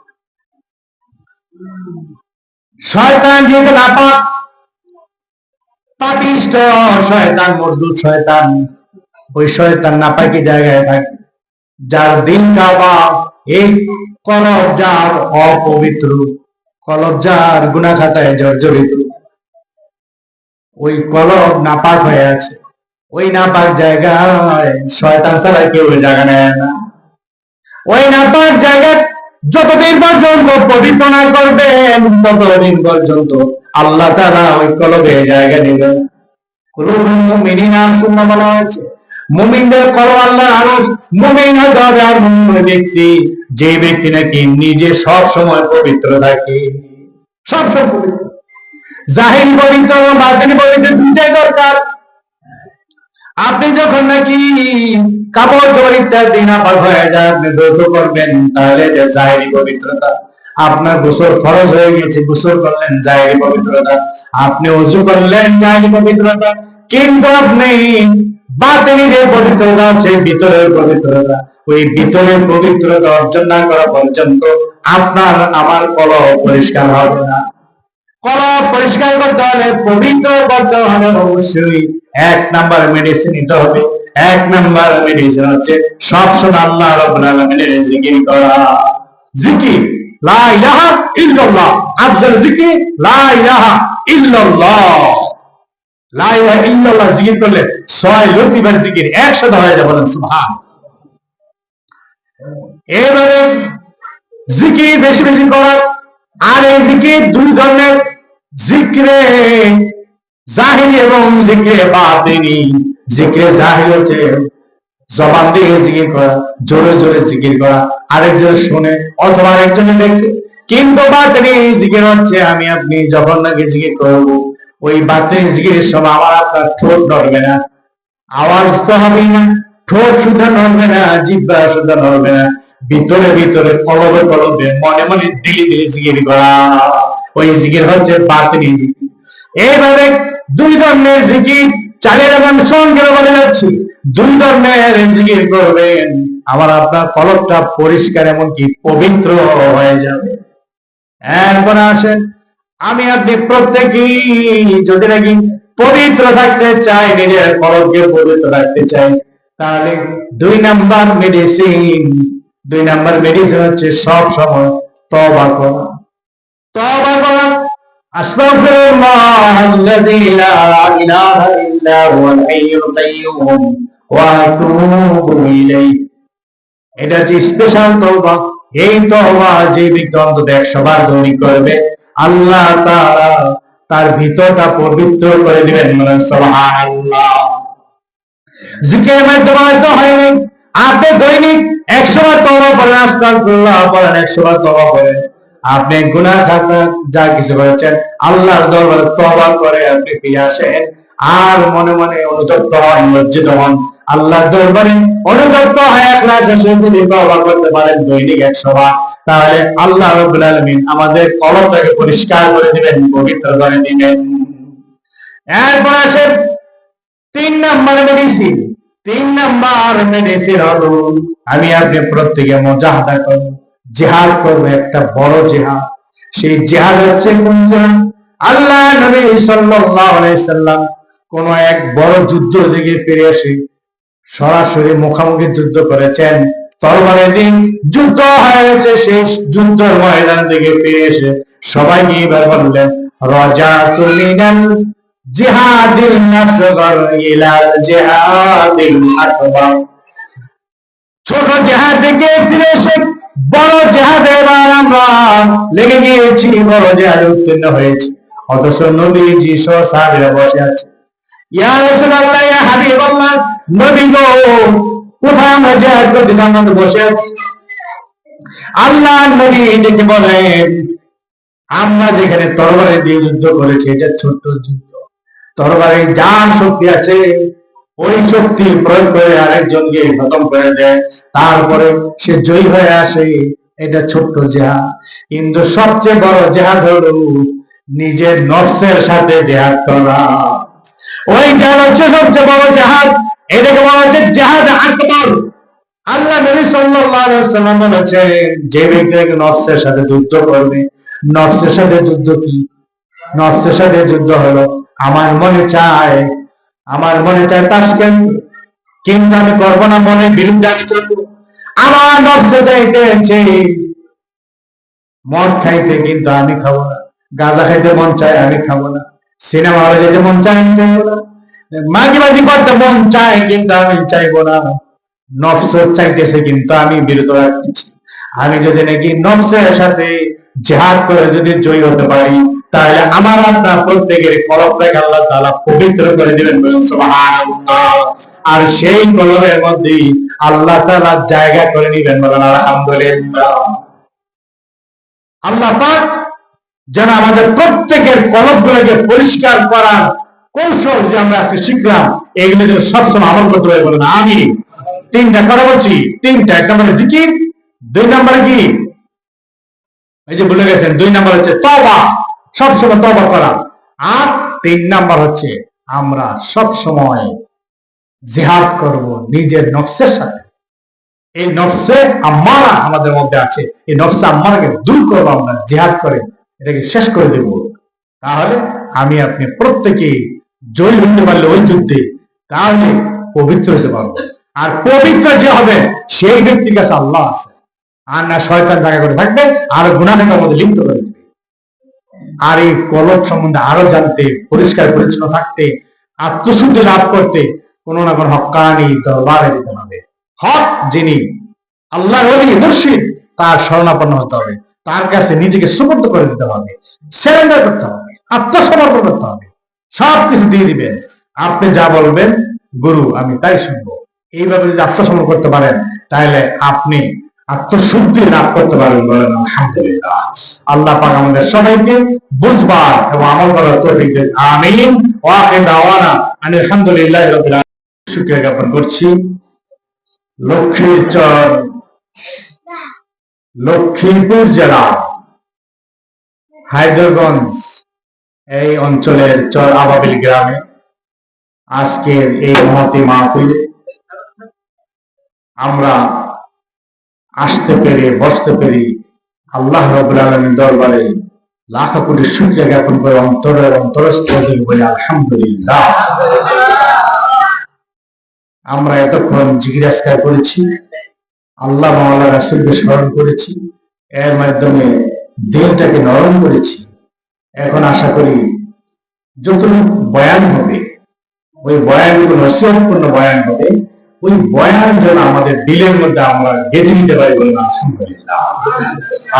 শয়তান যেহেতু নাপাক, পাপিষ্ঠ শয়তান, মরদুদ শয়তান, ওই শয়তান নাপাকি জায়গায় থাকে। যার দিল কাবা, এই কলব যার অপবিত্র, কলব যার গুনাহ খাতায় জর্জরিত, ওই কলব নাপাক হয়ে আছে, ওই নাপাক জায়গায় শয়তান ছাড়া কেউ জায়গা নেয় না। ওই নাপাক জায়গায় যতদিন পর্যন্ত পবিত্র না করবেন, ততদিন পর্যন্ত আল্লাহ তাআলা ওই কলবে জায়গা নেবেন। কুলুবুল মুমিনিনা সুন্নাহ বলা হয়েছে, মুমিনদের কলব আল্লাহর আরশ। মুমিন হতে হবে আর মুমিন ব্যক্তি, যে ব্যক্তি নাকি নিজে সব সময় পবিত্র থাকে, সব সময় পবিত্র। জাহিরি পবিত্র এবং বাতিনি পবিত্র দুইটাই দরকার। আপনি যখন নাকি কাপড় চোপড় ইত্যাদি নাপাক হয়ে যায়, আপনি দ্রুত করবেন, তাহলে যে জাহিরি পবিত্রতা, আপনার গোসল ফরজ হয়ে গেছে, গোসল করলেন জাহিরি পবিত্রতা, আপনি ওযু করলেন জাহিরি পবিত্রতা, কিন্তু আপনি বাতিনি যে পবিত্রতা আছে, ভিতরের পবিত্রতা, ওই ভিতরের পবিত্রতা অর্জন না করা পর্যন্ত আপনার আমার কলব পরিষ্কার হবে না। কলব পরিষ্কার করতে হলে, পবিত্র করতে হলে অবশ্যই এক নাম্বার মেডিসিন নিতে হবে। এক নাম্বার মেডিসিন হচ্ছে সবসময় আল্লাহ রাব্বুল আলামিনের জিকির করা। জিকির লা ইলাহা ইল্লাল্লাহ, আফজাল জিকির লা ইলাহা ইল্লাল্লাহ। লা ইলাহা ইল্লাল্লাহ জিকির করলে 6 লতিফার জিকির একসাথে হয়ে যাবে। বলেন সুবহান। এবারে জিকির বেশি বেশি করা। আর এই জিকির দুই ধরনের, জিকরে জাহিরি এবং জিকরে বাতিনি। জিকরে জাহিরি হচ্ছে জবান দিয়ে জিকির করা, জোরে জোরে জিকির করা, আরেকজন শুনে অথবা আরেকজনে দেখে। কিন্তু বাতিনি জিকির হচ্ছে আমি আপনি যখন নাকি জিকির করব, ওই বাতিনি জিকিরের সময় আমার আপনার ঠোঁট নড়বে না, আওয়াজ তো হবেই না, ঠোঁট শুদ্ধ নড়বে না, জিহ্বা শুদ্ধ নড়বে না, ভিতরে ভিতরে কলবে কলবে মনে মনে দিলি দিলি জিকির করা, ওই জিকির হচ্ছে বাতিনি জিকির। এইভাবে দুই ধরনের জিকির চালিয়ে যাবেন। সঙ্গে বলে যাচ্ছি, দুই ধরনের জিকির করবেন, আমার আপনার কলবটা পরিষ্কার এমনকি পবিত্র হয়ে যাবে। এরপরে আসেন, আমি আপনি প্রত্যেকেই যদি নাকি পবিত্র থাকতে চাই, নিজের কলবকে পবিত্র রাখতে চাই, তাহলে দুই নাম্বার মেডিসিন দুই নাম্বার মেডিসিন হচ্ছে সব সময় তওবা করা। তওবা করা, আস্তাগফিরুল্লাহাল্লাযী লা ইলাহা ইল্লা হুয়াল হাইয়ুল কাইয়্যুম ওয়া আতুবু ইলাইহি। এটা যে স্পেশাল তওবা। এই তওবা যে ব্যক্তি অন্তত 100 বার দৈনিক করবে, আল্লাহ তাআলা তার ভিতরটা পবিত্র করে দিবেন। সুবহানাল্লাহ। জিকিরের মাধ্যমে হয়তো হয়নি, আপনি দৈনিক 100 বার তওবা করেন, আস্তাগফিরুল্লাহ বলেন, 100 বার তওবা করেন, আপনি গুনাহ খাতা যা কিছু করেছেন আল্লাহর দরবারে তওবা করে আপনি ফিরে আসেন, আর মনে মনে অনুতপ্ত হন, লজ্জিত হন, আল্লাহর দরবারে অনুতপ্ত হয়ে ইখলাসের সাথে যদি তওবা করতে পারেন দৈনিক 100 বার, তাহলে আল্লাহ রাব্বুল আলামিন আমাদের কলবটাকে পরিষ্কার করে দিবেন, পবিত্র করে দিবেন। এরপর আসেন 3 নাম্বার মেডিসিন। 3 নাম্বার মেডিসিন হলো আমি আপনি প্রত্যেকে মুজাহাদা করব, জিহাদ করব, একটা বড় জিহাদ। সেই জিহাদ হচ্ছে কোন জিহাদ? আল্লাহ নবী সাল্লাল্লাহু আলাইহি সাল্লাম কোন এক বড় যুদ্ধ থেকে ফিরে এসে সরাসরি মুখোমুখি যুদ্ধ করেছেন, তরবারের দিন যুদ্ধ হয়েছে। সেই যুদ্ধের ময়দান থেকে ফিরে এসে সবাইকে এবার বললেন, রাজাতু মিনাল জিহাদিল আসগর ইলাল জিহাদিল আকবার। ছোট জিহাদ থেকে ফিরে এসে বড় জিহাদে এবার আমরা লেগে গিয়েছি, বড় জিহাদে উত্তীর্ণ হয়েছি। অথচ নবীজি সহ সাহাবীরা বসে আছে। ইয়া রাসূলুল্লাহ, ইয়া হাবিবাল্লাহ, নবী গো, কোথায় আমরা জিহাদ করতে আমরা বসে আছি? আল্লাহ নবী ডেকে বলেন, আমরা যেখানে তরবারি দিয়ে যুদ্ধ করেছি এটা ছোট্ট যুদ্ধ। তরবারি যার শক্তি আছে ওই শক্তি প্রয়োগ করে আরেকজনকে খতম করে দেয়, তারপরে সে জয়ী হয়ে আসে, এটা ছোট্ট জিহাদ। কিন্তু সবচেয়ে বড় জিহাদ হলো নিজের নফসের সাথে জিহাদ করা। ওই জিহাদ হচ্ছে সবচেয়ে বড় জিহাদ, এটাকে বলা হচ্ছে জিহাদ আকবর। আল্লাহ নবী সাল্লাল্লাহু আলাইহি ওয়াসাল্লাম বলেছেন, যে ব্যক্তি নফসের সাথে যুদ্ধ করবে। নফসের সাথে যুদ্ধ কি? নফসের সাথে যুদ্ধ হলো আমার মনে চায় তাসকেন্ট, কিন্তু আমি করবো না, মনের বিরুদ্ধে আমি চলবো। আমার নফসে চাইতেছে মদ খাইতে, কিন্তু আমি খাবো না। গাঁজা খাইতে মন চায়, আমি খাবো না। সিনেমা হলে যেতে মন চায়, আমি চাইবো না। মাঝি করতে মন চায়, কিন্তু আমি চাইবো না। নফস চাইতেছে, কিন্তু আমি বিরত রাখছি। আমি যদি নাকি নফসের সাথে জিহাদ করে যদি জয়ী হতে পারি, তাহলে আমার আপনার প্রত্যেকের কলবটাকে আল্লাহ তাআলা পবিত্র করে দিবেন, সুবহানাল্লাহ। আর সেই কলবের মধ্যে আল্লাহ তাআলা জায়গা করে নেবেন, বলেন আলহামদুলিল্লাহ। আল্লাহ পাক যেন আমাদের প্রত্যেকের কলবগুলোকে পরিষ্কার করার কৌশল যে আমরা আজকে শিখলাম, এগুলো যেন সবসময় আমল করতে পারি, বলেন আমিন। 3টা কথা বলছি, 3টা। 1 নম্বরে জিকির, 2 নম্বরে কি, এই যে ভুলে গেছেন, 2 নম্বর হচ্ছে তওবা, সবসময় তওবা করা। আর 3 নম্বর হচ্ছে আমরা সব সময় জিহাদ করব নিজের নফসের সাথে। এই নফসে আম্মারা আমাদের মধ্যে আছে, এই নফসে আম্মারাকে দূর করবো আমরা জিহাদ করে, এটাকে শেষ করে দেব। তাহলে আমি আপনি প্রত্যেকে জয়ী হতে পারলে ওই যুদ্ধে, তাহলে পবিত্র হতে পারবো। আর পবিত্র যে হবে সেই ব্যক্তির কাছে আল্লাহ আছে, আর না শয়তান জায়গা করে থাকবে, আর গুনাহের মধ্যে লিপ্ত করে দেবে। আর এই কলব সম্বন্ধে আরো জানতে, পরিষ্কার পরিচ্ছন্ন থাকতে, আত্মশুদ্ধি লাভ করতে কোন না কোন হক্কানি দরবারে দিতে হবে। হক যিনি আল্লাহর ওলি মুর্শিদ, তার শরণাপন্ন হতে হবে, তার কাছে নিজেকে সুপর্দ করে দিতে হবে, সারেন্ডার করতে হবে, আত্মসমর্পণ করতে হবে। সবকিছু দিয়ে দিবেন, আপনি যা বলবেন গুরু আমি তাই শুনবো। এইভাবে যদি আত্মসমর্পণ করতে পারেন, তাহলে আপনি আত্মশুদ্ধি লাভ করতে পারবেন, বলেন আলহামদুলিল্লাহ। আল্লাহ পাক আমাদের সবাইকে বুঝবার এবং আমল করার তৌফিক দেন, আমিন। ওয়া আখিরু দাওয়ানা আলহামদুলিল্লাহি রাব্বিল আলামিন। শুকরিয়া জ্ঞাপন করছি লক্ষ্মীচর, লক্ষ্মীপুর জেলা হায়দরগঞ্জ এই অঞ্চলের চর আবাবিল গ্রামে আজকের এই মহতী মাহফিলে আমরা আসতে পেরে, বসতে পেরে আল্লাহ রাব্বুল আলামিনের দরবারে লাখ কোটি শুকরিয়া জ্ঞাপন করে অন্তরের অন্তরস্থ থেকে বলি আলহামদুলিল্লাহ। আমরা এতক্ষণ জিকির আজকার করেছি, আল্লাহ মাওলা রাসূলকে স্মরণ করেছি, এর মাধ্যমে দিনটাকে নরম করেছি। এখন আশা করি যতটুকু বয়ান হবে, ওই বয়ানগুলো নসিহতপূর্ণ বয়ান হবে, ওই বয়ান যেন আমাদের দিলের মধ্যে আমরা গেঁথে নিতে পারি বলে আলহামদুলিল্লাহ।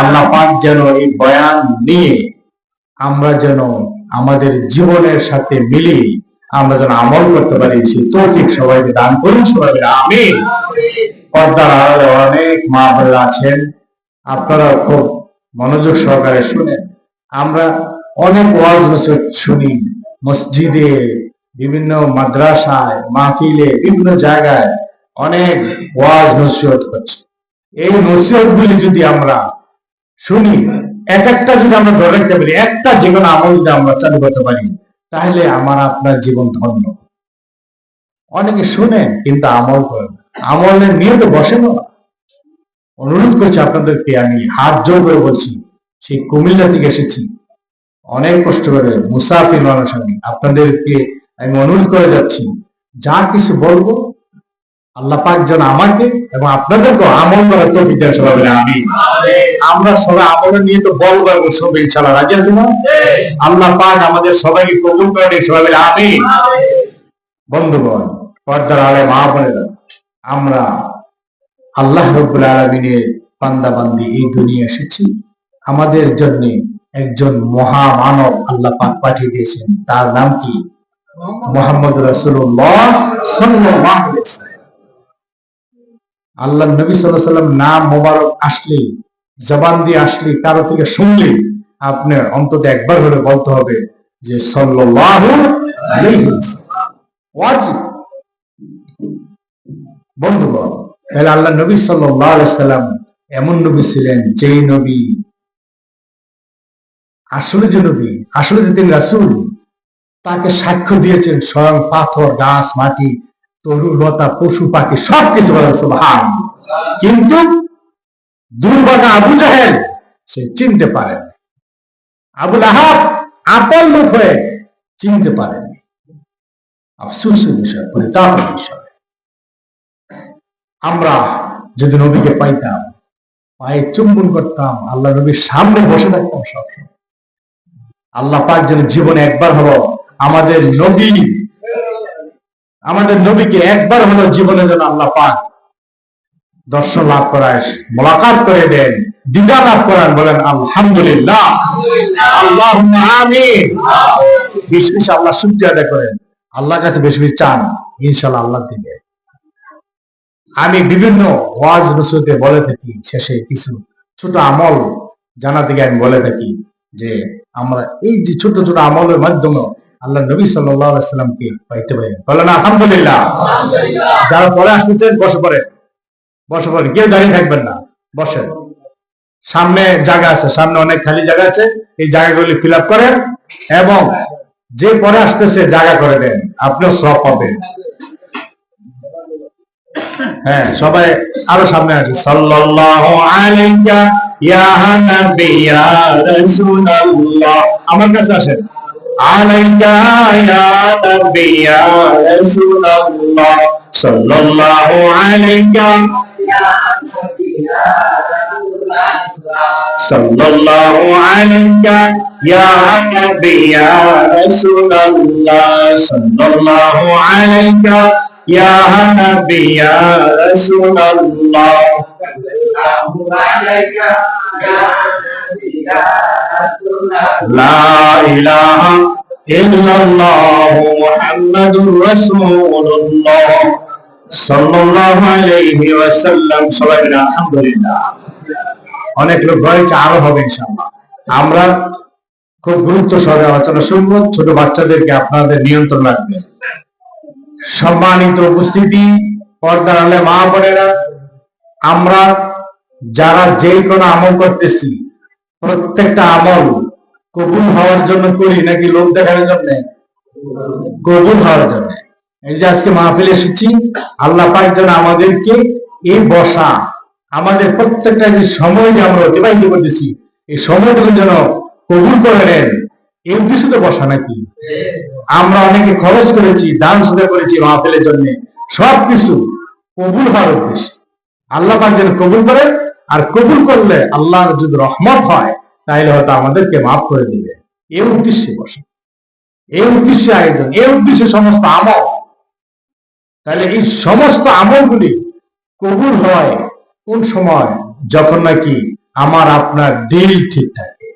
আল্লাহ পাক যেন এই বয়ান নিয়ে আমরা যেন আমাদের জীবনের সাথে মিলিয়ে আমরা যেন আমল করতে পারি, সেই তৌফিক সবাইকে দান করুন, সবাই আমিন। পর্দার আড়ালে অনেক মা বোনেরা আছেন, আপনারা খুব মনোযোগ সহকারে শুনেন। আমরা অনেক ওয়াজ নসিহত শুনি, মসজিদে, বিভিন্ন মাদ্রাসায়, মাহফিলে, বিভিন্ন জায়গায় অনেক ওয়াজ নসিহত হচ্ছে। এই নসিহত গুলি যদি আমরা শুনি, এক একটা যদি আমরা ধরে রাখতে পারি, একটা যে কোনো আমল যদি আমরা চালু করতে পারি, তাহলে আমার আপনার জীবন ধন্য। অনেকে শুনেন কিন্তু আমল করেন, আমলের নিয়ে তো বসেন না। অনুরোধ করছি আপনাদেরকে, আমি হাত জোর করে বলছি, সেই কুমিল্লা থেকে এসেছি, অনেক কষ্ট করে, মুসাফির মানুষ আমি, আপনাদেরকে আমি অনুরোধ করে যাচ্ছি, যা কিছু বলবো আল্লাহ পাক যেন আমাকে এবং আপনাদেরকে আমল করার তৌফিক দেন, সবাই বলে আমিন। আমরা সবাই আমল নিয়ে তো বলবো এবং সব ইনশাআল্লাহ রাজি আছি না? আল্লাহ পাক আমাদের সবাইকে কবুল করেন, সবাই বলে আমিন। বন্ধুগণ, পর্দার আলে মা বোনেরা, আমরা আল্লাহ রাব্বুল আলামিনের বান্দা বান্দি, এই দুনিয়া এসেছি আমাদের জন্য একজন মহামানব আল্লাহ পাক পাঠিয়ে দিয়েছেন। তার নাম কি? মুহাম্মদ রাসূলুল্লাহ সাল্লাল্লাহু আলাইহি ওয়াসাল্লাম। আল্লাহ নবী সাল্লাল্লাহু আলাইহি ওয়াসাল্লাম নাম মোবারক আসলে, জবান দিয়ে আসলে, কারো থেকে শুনলে আপনার অন্তত একবার হলে বলতে হবে যে সাল্লাল্লাহু আলাইহি ওয়াসাল্লাম, ওয়াজিব। বন্ধুগণ, তাহলে আল্লাহ নবী সাল্লাল্লাহু আলাইহি ওয়াসাল্লাম এমন নবী ছিলেন, যেই নবী আসলে যে নবী, আসলে যে তিনি রাসূল, তাকে সাক্ষ্য দিয়েছেন স্বয়ং পাথর, গাছ, মাটি, তরু লতা, পশু পাখি সবকিছু বলেন সুবহানাল্লাহ। কিন্তু দুর্ভাগা আবু জাহেল সে চিনতে পারেন, আবু লাহাব আপন লোক হয়ে চিনতে পারেন। আফসোসের বিষয়, পরিতাপের বিষয়। আমরা যদি নবীকে পাইতাম, পায়ে চুম্বন করতাম, আল্লাহ নবীর সামনে বসে থাকতাম সবসময়। আল্লাহ পাক যেন জীবনে একবার হলো আমাদের নবীকে একবার হলো জীবনে যেন আল্লাহ পাক দর্শন লাভ করায়, মোলাকাত করে দেন, দিদার লাভ করান। বলেন আলহামদুলিল্লাহ, আল্লাহুম্মা আমিন। বেশি বেশি আল্লাহ শুকরিয়া আদায় করেন, আল্লাহর কাছে বেশি বেশি চান, ইনশাআল্লাহ আল্লাহ দিবে। আমি বিভিন্ন ওয়াজ নসিহতে বলে থাকি, শেষে কিছু ছোট আমল জানা থেকে আমি বলে থাকি যে আমরা এই যে ছোট ছোট আমলের মাধ্যমে আল্লাহ নবী সাল্লাল্লাহু আলাইহি ওয়াসাল্লামকে পাইতে পারি। বলেন আলহামদুলিল্লাহ। যারা পরে আসতেছেন বসে পড়েন, বসে পড়েন, কেউ দাঁড়িয়ে থাকবেন না, বসেন। সামনে জায়গা আছে, সামনে অনেক খালি জায়গা আছে, এই জায়গাগুলি ফিল আপ করেন এবং যে পরে আসতেছে জায়গা করে দেন, আপনিও সওয়াব পাবেন। হ্যাঁ, সবাই আরো সামনে আছে। সাল্লাল্লাহু আলাইকা ইয়া নবী ইয়া রাসূলুল্লাহ, আমার কাছে আসেন। আলাইকা ইয়া নবী ইয়া রাসূলুল্লাহ, সাল্লাল্লাহু আলাইকা ইয়া নবী ইয়া রাসূলুল্লাহ, সাল্লাল্লাহু আলাইকা ইয়া নবী ইয়া রাসূলুল্লাহ, সাল্লাল্লাহু আলাইকা ইয়া নবী ইয়া রাসূলুল্লাহ, সাল্লাল্লাহু আলাইকা ইয়া নবী ইয়া রাসূলুল্লাহ, লা ইলাহা ইল্লাল্লাহ মুহাম্মাদুর রাসূলুল্লাহ সাল্লাল্লাহু আলাইহি ওয়াসাল্লাম। সবাই বলেন আলহামদুলিল্লাহ। অনেক লোক হয়েছে, আরো হবে ইনশাআল্লাহ। আমরা খুব গুরুত্ব সহকারে আলোচনা শুনবো, ছোট বাচ্চাদেরকে আপনাদের নিয়ন্ত্রণ রাখবেন। সম্মানিত উপস্থিতি, পর্দার আলে মা বোনেরা, আমরা যারা যে কোনো আমল করতেছি, প্রত্যেকটা আমল কবুল হওয়ার জন্য করি নাকি লোক দেখানোর জন্য? কবুল হওয়ার জন্য। এই যে আজকে মাহফিলে এসেছি, আল্লাহ পাক যেন আমাদেরকে এই বসা, আমাদের প্রত্যেকটা যে সময় যে আমরা অতিবাহিত করতেছি, এই সময়টুকু যেন কবুল করে নেন। এই উদ্দেশ্যে তো বসা নাকি? আমরা অনেকে খরচ করেছি, দান সুদা করেছি মাহফিলের জন্য, সবকিছু কবুল হওয়ার উদ্দেশ্যে। আল্লাহ পাক যেন কবুল করেন। আর কবুল করলে আল্লাহর যদি রহমত হয় তাহলে হয়তো আমাদেরকে মাফ করে দিবে। এই উদ্দেশ্যে বসে, এই উদ্দেশ্যে আয়োজন, এই উদ্দেশ্যে সমস্ত আমল। তাহলে এই সমস্ত আমলগুলি কবুল হয় কোন সময়? যখন নাকি আমার আপনার দিল ঠিক থাকে,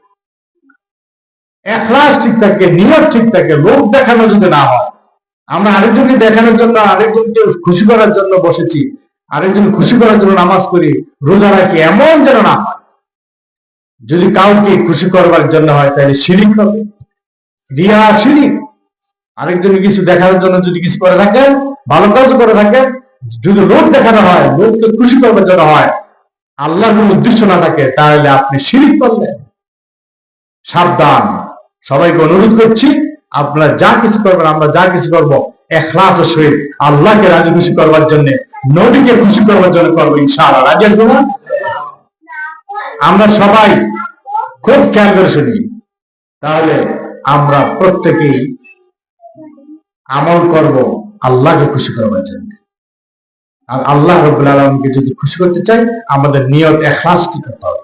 ইখলাস ঠিক থাকে, নিয়ত ঠিক থাকে। লোক দেখানো যদি না হয়, আমরা আরেকজনকে দেখানোর জন্য, আরেকজনকে খুশি করার জন্য বসেছি, আরেকজন খুশি করার জন্য নামাজ পড়ি, রোজা রাখি, এমন যেন না হয়। যদি কাউকে খুশি করবার জন্য হয় তাহলে শিরিক হবে, রিয়া, শিরিক। আরেকজনকে কিছু দেখানোর জন্য যদি কিছু করে থাকেন, ভালো কাজ করে থাকেন, যদি লোক দেখানো হয়, লোককে খুশি করবার জন্য হয়, আল্লাহর কোন উদ্দেশ্য না থাকে, তাহলে আপনি শিরিক করলেন। সাবধান। সবাইকে অনুরোধ করছি, আপনারা যা কিছু করবেন, আমরা যা কিছু করবো, ইখলাসের সহিত আল্লাহকে রাজি খুশি করবার জন্য, নবীকে খুশি করবার জন্য করবো, ইনশাআল্লাহ। রাজি আছে না? আমরা সবাই খুব খেয়াল করে শুনি, তাহলে আমরা প্রত্যেকেই আমল করব আল্লাহকে খুশি করবার জন্য। আর আল্লাহ রাব্বুল আলামিনকে যদি খুশি করতে চাই, আমাদের নিয়ত ইখলাস ঠিক করতে হবে।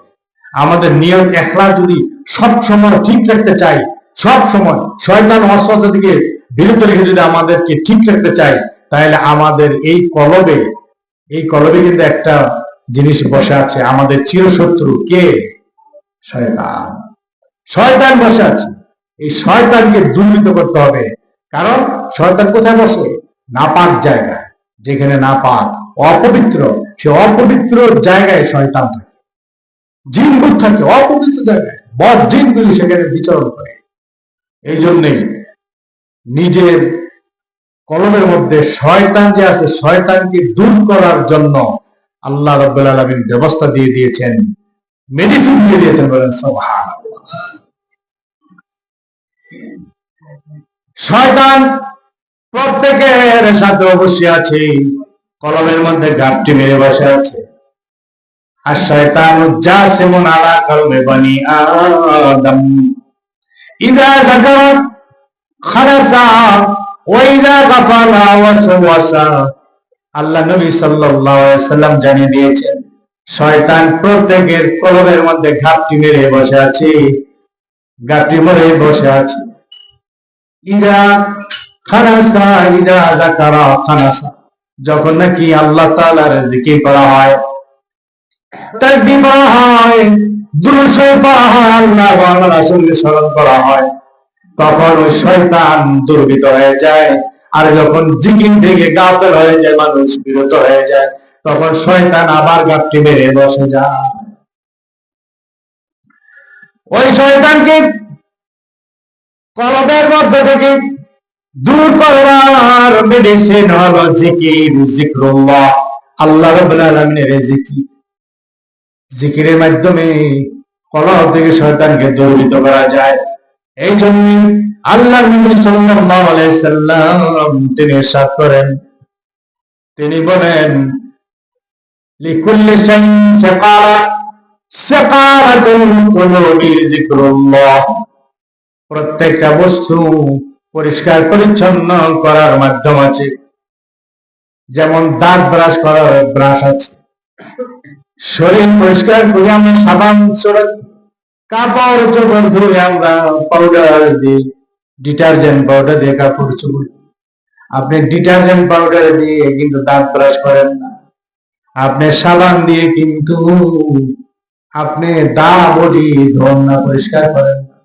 আমাদের নিয়ত ইখলাস যদি সব সময় ঠিক রাখতে চাই, সব সময় শয়তান ওয়াসওয়াসা থেকে বিরত রেখে যদি আমাদেরকে ঠিক রাখতে চাই, তাহলে আমাদের এই কলবে কিন্তু একটা জিনিস বসে আছে, আমাদের চিরশত্রু কে? শয়তান। শয়তান বসে আছে। এই শয়তানকে দূরীভূত করতে হবে। কারণ শয়তান কোথায় বসে? নাপাক জায়গায়। যেখানে নাপাক, অপবিত্র, সে অপবিত্র জায়গায় শয়তান থাকে, জিনভূত থাকে অপবিত্র জায়গায়, বদ জিনগুলি সেখানে বিচরণ করে। এই জন্যই নিজের কলমের মধ্যে শয়তান যে আছে, শয়তানকে দূর করার জন্য আল্লাহ রাব্বুল আলামিন ব্যবস্থা দিয়ে দিয়েছেন, মেডিসিন দিয়ে দিয়েছেন। বলেন সুবহানাল্লাহ। শয়তান প্রত্যেকের সাথে অবশ্যই আছে, কলমের মধ্যে গাপটি মেরে বসে আছে। আর শয়তান জাসিমুন আলা কলবে বানি আদম, ইযা যাকারা খারাসা ওয়া ইযা গাফালা ওয়াসওয়াসা। আল্লাহ নবী সাল্লাল্লাহু আলাইহি ওয়াসাল্লাম জানিয়ে দিয়েছেন, শয়তান প্রত্যেকের কলমের মধ্যে ঘাপটি মেরে বসে আছে, ঘাপটি মেরে বসে আছে। ইযা খারাসা ইযা যাকারা খারাসা, যখন নাকি আল্লাহ তাআলার জিকির করা হয়, তাসবিহ করা হয়, দুরূদ শরীফ পড়া হয়, আল্লাহ ওয়া রাসূলকে স্মরণ করা হয়, তখন ওই শয়তান দুর্বৃত্ত হয়ে যায়। আর যখন জিকির থেকে গাফেল হয়ে যায়, মানুষ বিরত হয়ে যায়, তখন শয়তান আবার গাপটি মেরে বসে যায়। ওই শয়তানকে কলবের মধ্যে থেকে দূর করার মেডিসিন হলো জিকির, জিকরুল্লাহ, আল্লাহ রাব্বুল আলামিনের জিকির। জিকিরের মাধ্যমে কলব থেকে শয়তানকে দূরীভূত করা যায়। এই জন্য আল্লাহ নবী সাল্লাল্লাহু আলাইহি সাল্লাম তিনি ইরশাদ করেন, তিনি বলেন, লিকুল্লি শাইইন সাকারা সাকারাতুল কুলুবি যিকরুল্লাহ। প্রত্যেকটা বস্তু পরিষ্কার পরিচ্ছন্ন করার মাধ্যম আছে। যেমন দাঁত ব্রাশ করার ব্রাশ আছে, শরীর পরিষ্কার করে আমরা সাবান ছড়াই, কাপড় চোপড় ধুয়ে আমরা পাউডার দিই, ডিটারজেন্ট পাউডার দিয়ে কাপড় চোপড়। আপনি ডিটারজেন্ট পাউডার দিয়ে কিন্তু দাঁত ব্রাশ করেন না, আপনি সাবান দিয়ে কিন্তু আপনি দা বডি ধোন না, পরিষ্কার করেন না।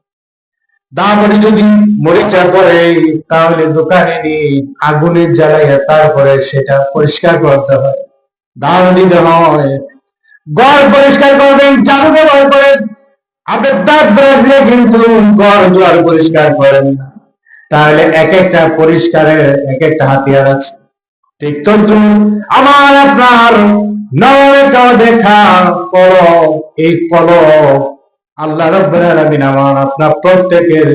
দা বডি যদি মরিচা পড়ে, তাহলে দোকানে নিয়ে আগুনের জ্বালাইয়া তারপরে সেটা পরিষ্কার করতে হয়, দা দিতে হয়। ঘর পরিষ্কার করবেন, ঝাড়ু ব্যবহার করেন, আপনি দাঁত ব্রাশ দিয়ে কিন্তু ঘর দুয়ার পরিষ্কার করেন না। তাহলে এক একটা পরিষ্কারের এক একটা হাতিয়ার আছে। ঠিক তো আমার আপনার নয়টাও দেখা কলম, এই কলম আল্লাহ রাব্বুল আলামিন আমার আপনার প্রত্যেকের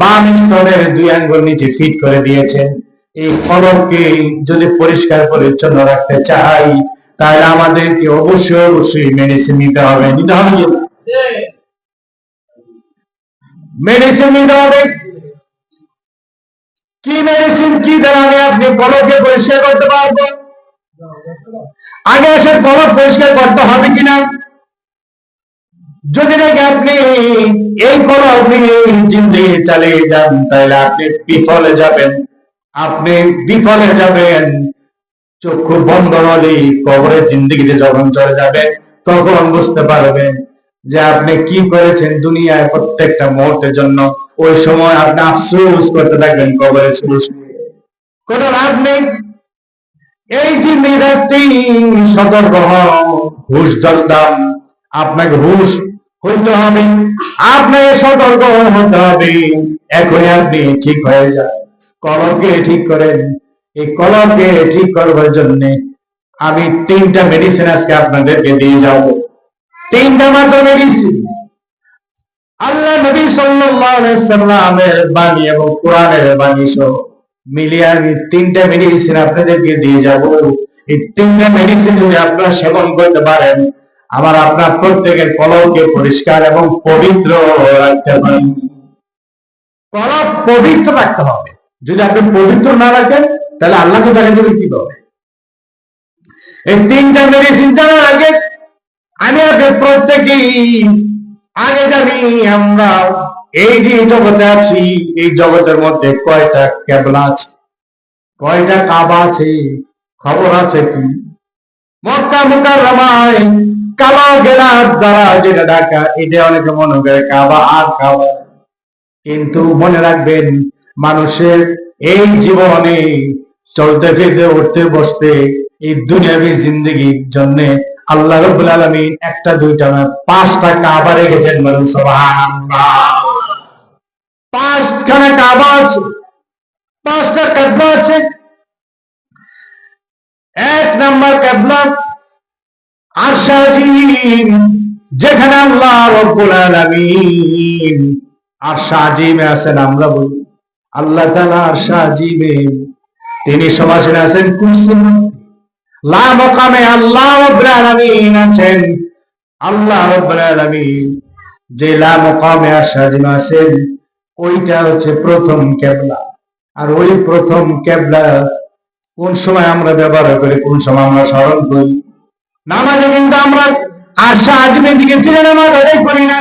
বাম স্তনের 2 আঙ্গুল নিচে ফিট করে দিয়েছেন। এই কলমকে যদি পরিষ্কার পরিচ্ছন্ন রাখতে চাই, তাহলে আমাদেরকে অবশ্যই মেডিসিন নিতে হবে। নিতে হবে কি? মেডিসিন নিতে হবে। কি মেডিসিন, কি দ্বারা আপনি কলমকে পরিষ্কার করতে পারবেন? আগে এসে কলব পরিষ্কার করতে হবে কিনা। যদি নাকি আপনি এই কলব নিয়ে জিন্দেগি চালিয়ে যান, তাহলে আপনি বিফলে যাবেন, আপনি বিফলে যাবেন। চক্ষু বন্ধ হলেই কবরে জিন্দেগিতে যখন চলে যাবেন, তখন বুঝতে পারবেন যে আপনি কি করেছেন দুনিয়ায় প্রত্যেকটা মুহূর্তের জন্য। ওই সময় আপনি আফসোস করতে থাকবেন কবরে শুয়ে শুয়ে। কোনো লাভ নেই। এই যে মেয়েরাত্রি সতর্ক হন, হুশ দরদাম, আপনাকে হুশ হইতে হবে, আপনাকে সতর্ক হতে হবে। এখনই আপনি ঠিক হয়ে যান, কলমকে ঠিক করেন। এই কলমকে ঠিক করবার জন্য আমি 3টা মেডিসিন আজকে আপনাদেরকে দিয়ে যাব। 3টা মাত্র মেডিসিন। আল্লাহ নবী সাল্লাল্লাহু আলাইহি সাল্লামের বাণী এবং কোরআনের বাণী সহ মিলিয়ে আমি 3টা মেডিসিন আপনাদেরকে দিয়ে যাব। এই 3টা মেডিসিন যদি আপনারা সেবন করতে পারেন, আমার আপনার প্রত্যেকের কলবকে পরিষ্কার এবং পবিত্র রাখতে পারেন। কলব পবিত্র রাখতে হবে। যদি আপনি পবিত্র না রাখেন, তাহলে আল্লাহকে জানিয়ে দেবেন কিভাবে? এই 3টা মেডিসিন জানার আগে আমি আপনি প্রত্যেকেই আগে জানি আমরা এই যে জগতে আছি, এই জগতের মধ্যে কয়টা কেবলা আছে, কয়টা কাবা আছে, খবর আছে কি? মক্কা মুকাররমায় কালো গেলার দ্বারা যেটা ঢাকা, এটা অনেকে মনে করে কাবা আর কাবা। কিন্তু মনে রাখবেন, মানুষের এই জীবনে চলতে ফিরতে উঠতে বসতে এই দুনিয়াবী জিন্দেগির জন্য আল্লাহ রাব্বুল আলামিন একটা দুইটা না 5টা কাবা রেখেছেন। বলুন সুবহানাল্লাহ। 5খানা কাবা আছে, 5টা কিবলা আছে। 1 নম্বর কিবলা আরশ আজিম, যেখানে আল্লাহ রাব্বুল আলামিন আরশ আজিমে আছেন। আমরা বলি আল্লাহ তাআলা আরশ আজিমে তিনি সমাসীনে আছেন কুরসি। লা মাকামে আল্লাহ রাব্বুল আলামিন আছেন। আল্লাহ রাব্বুল আলামিন যে লা মাকামে আরশ আজিমে আছেন, ওইটা হচ্ছে প্রথম কিবলা। আর ওই প্রথম কিবলা কোন সময় আমরা ব্যবহার করি, কোন সময় আমরা স্মরণ করি? নামাজে কিন্তু আমরা আরশ আজিমের দিকে ফিরে নামাজ আদায় করি না।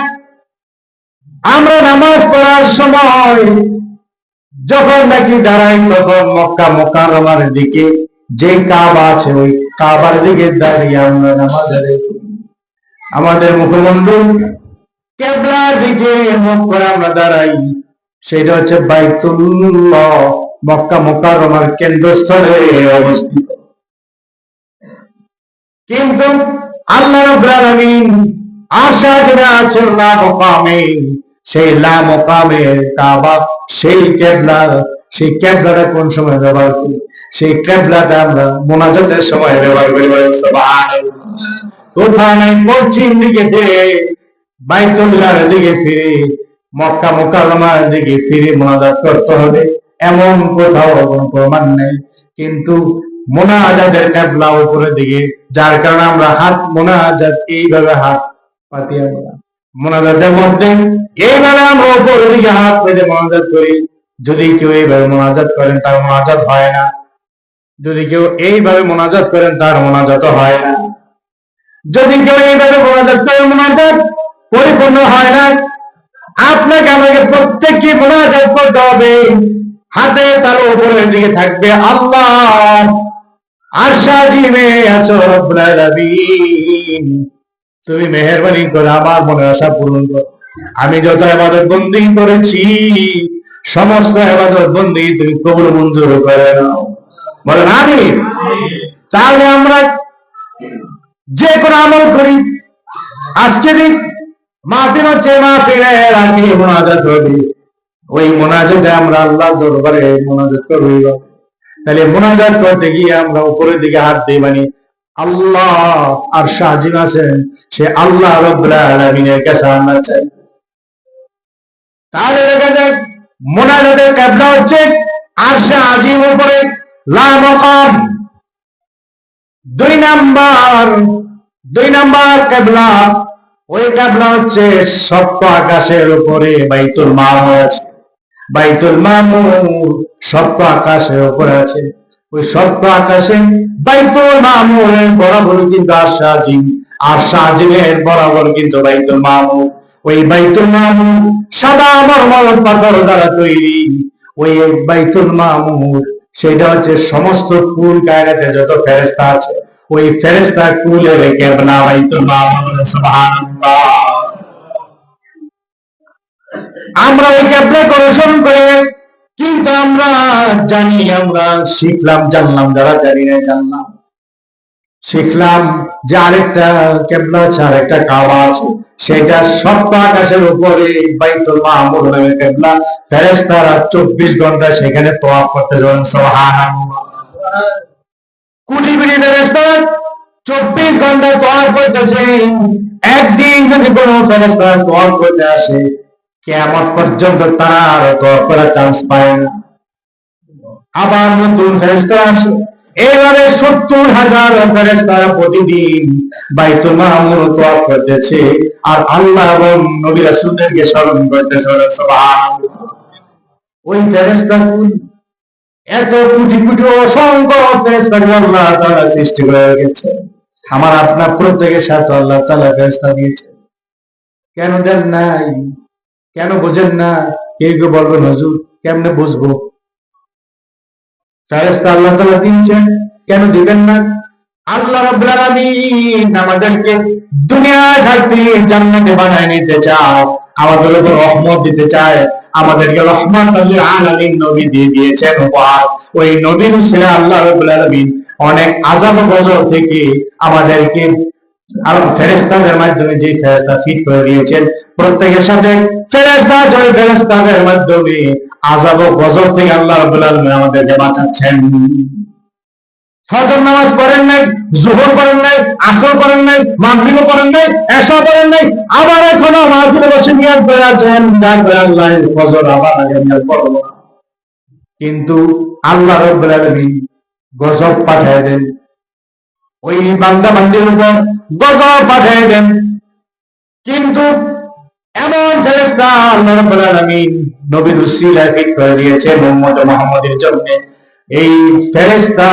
আমরা নামাজ পড়ার সময় যখন নাকি দাঁড়াই, তখন মক্কা মুকাররমার দিকে যে কাবা আছে, ওই কাবার দিকে দাঁড়িয়ে আমরা নামাজ আদায় করি। আমাদের মুখমণ্ডল কিবলার দিকে মুখ করে আমরা দাঁড়াই, সেটা হচ্ছে বাইতুল্লাহ, মক্কা মুকাররমার কেন্দ্রস্থলে অবস্থিত। কিন্তু আল্লাহ রাব্বুল আলামিন আরশ আজিমে আছেন লা মাকামে, সেই লা মাকামে কাবা, সেই কিবলা। সেই কিবলাটা কোন সময় ব্যবহার করি? সেই কিবলাটা আমরা মুনাজাতের সময় ব্যবহার করি। সুবহানাল্লাহ। কোথাও নাই পশ্চিম দিকে ফিরে, বাইতুল্লাহর দিকে ফিরে, মক্কা মুকাররমার দিকে ফিরে মুনাজাত করতে হবে, এমন কোথাও কোনো প্রমাণ নেই। কিন্তু মুনাজাতের কিবলা উপরের দিকে, যার কারণে আমরা হাত মুনাজাত এইভাবে হাত পাতিয়া মুনাজাতের মধ্যে এইভাবে আমরা উপরের দিকে হাত পেতে মুনাজাত করি। যদি কেউ এইভাবে মুনাজাত করেন, তার মুনাজাত হয় না। যদি কেউ এইভাবে মুনাজাত করেন, তার মুনাজাত হয় না। যদি কেউ এইভাবে মুনাজাত করেন, মুনাজাত পরিপূর্ণ হয় না। আপনাকে আমাকে প্রত্যেককে মুনাজাত করতে হবে। হাতে তার উপরের দিকে থাকবে আল্লাহ, আরশ আজিমে আছো রব্বুল আলামিন, তুমি মেহেরবানি করে আমার মনের আশা পূরণ করো। আমি যত ইবাদত বন্দেগী করেছি, সমস্ত ইবাদত বন্দেগী তুমি কবুল মঞ্জুর করে নাও। বলেন আমিন। তাহলে আমরা যে কোনো আমল করি, আজকে দিন মাহফিল হচ্ছে, মাহফিলের আগে মুনাজাত হবে। ওই মুনাজাতে আমরা আল্লাহর দরবারে মুনাজাত করব। তাহলে মুনাজাত করতে গিয়ে আমরা উপরের দিকে হাত দিই, মানে আল্লাহ আরশ আজিম আছেন, সে আল্লাহ রাব্বুল আলামিনের কাছে আমরা চাই। তাহলে দেখা যায় মুনাজাতের কিবলা হচ্ছে আরশ আজিম উপরে লা মাকাম। 2 নাম্বার কিবলা, ওই কিবলা হচ্ছে সপ্ত আকাশের উপরে বাইতুল মামুর আছে। বাইতুল মামুর সপ্ত আকাশের উপরে আছে। ওই সপ্ত আকাশে বাইতুল মামুরের বরাবর কিন্তু আরশাজিম, আরশাজিমের বরাবর কিন্তু বাইতুল মামুর। ওই বাইতুল মামুর সাদা মরমর পাথর দ্বারা তৈরি। ওই বাইতুল মামুর সেটা হচ্ছে সমস্ত কুল কায়নাতে যত ফেরেশতা আছে, ওই ফেরেশতা কুলের কেবলা বাইতুল মামুর। সুবহানাল্লাহ। আমরা ওই কেবলা অনুসরণ করে, কিন্তু আমরা জানি, আমরা শিখলাম, জানলাম, যারা জানি না জানলাম, শিখলাম যে আরেকটা কেবলা আছে, আরেকটা কাবা আছে, সেটা সপ্ত আকাশের উপরে বাইতুল মামুর নামে কেবলা। ফেরেশতারা 24 ঘন্টা সেখানে তওয়াফ করতে যান। সুবহানাল্লাহ। কোটি কোটি ফেরেশতা 24 ঘন্টা তওয়াফ করতেছে। একদিন যদি কোনো ফেরেশতা তওয়াফ করতে আসে, কিয়ামত পর্যন্ত তারা আর তওয়াফ করার চান্স পায় না। আবার নতুন ফেরেশতা আসে। এবারে 70,000 ফেরেশতারা প্রতিদিন বাইতুল মামুর তওয়াফ করতেছে, আর আল্লাহ এবং নবী রাসূলদেরকে স্মরণ করতেছে। সুবহানাল্লাহ। ওই ফেরেশতাগুলো এত কোটি কোটি অসংখ্য ফেরেশতাকে আল্লাহ তাআলা সৃষ্টি করে রেখেছে। আমার আপনার প্রত্যেকের সাথে আল্লাহ তাআলা ফেরেশতা দিয়েছে। কেন দেন নাই? কেন বোঝেন না? কেউ কেউ বলবেন, হুজুর কেমনে বুঝবো? ফেরেশতা আল্লাহ তাআলা দিয়েছেন, কেন দিবেন না? আল্লাহ রাব্বুল আলামিন আমাদেরকে দুনিয়ায় থাকতে জান্নাতে বানায় নিতে চায়, আমাদের উপর রহমত দিতে চায়, আমাদেরকে রহমাতুল লিল আলামিন নবী দিয়ে দিয়েছেন উপহার। ওই নবীর উসিলা আল্লাহ রাব্বুল আলামিন অনেক আযাব গজব থেকে আমাদেরকে আর ফেরেশতাদের মাধ্যমে যে ফেরেশতা ফিট করে দিয়েছেন, প্রত্যেকের সাথে ফেরেশতা জয় ফেরেশতাদের মাধ্যমে আযাব গজব থেকে আল্লাহ রাব্বুল আলামিন আমাদেরকে বাঁচাচ্ছেন। ফজর নামাজ পড়েন নাই, যোহর পড়েন নাই, আসর পড়েন নাই, মাগরিব পড়েন নাই, এশা পড়েন নাই, আবার এখনো মাহফিলে বসে নিয়াত করে আছেন, তারপরে আল্লাহ ফজর আবার আগে নিয়াত পড়ব। কিন্তু আল্লাহ রাব্বুল আলামিন গজব পাঠিয়ে দেন, ওই বান্দা বান্দির উপর গজব পাঠিয়ে দেন। কিন্তু এমন ফেরেশতা আল্লাহ রাব্বুল আলামিন নবীর উসিলায় ফিট করে দিয়েছে উম্মত মুহাম্মাদের জন্য। এই ফেরেশতা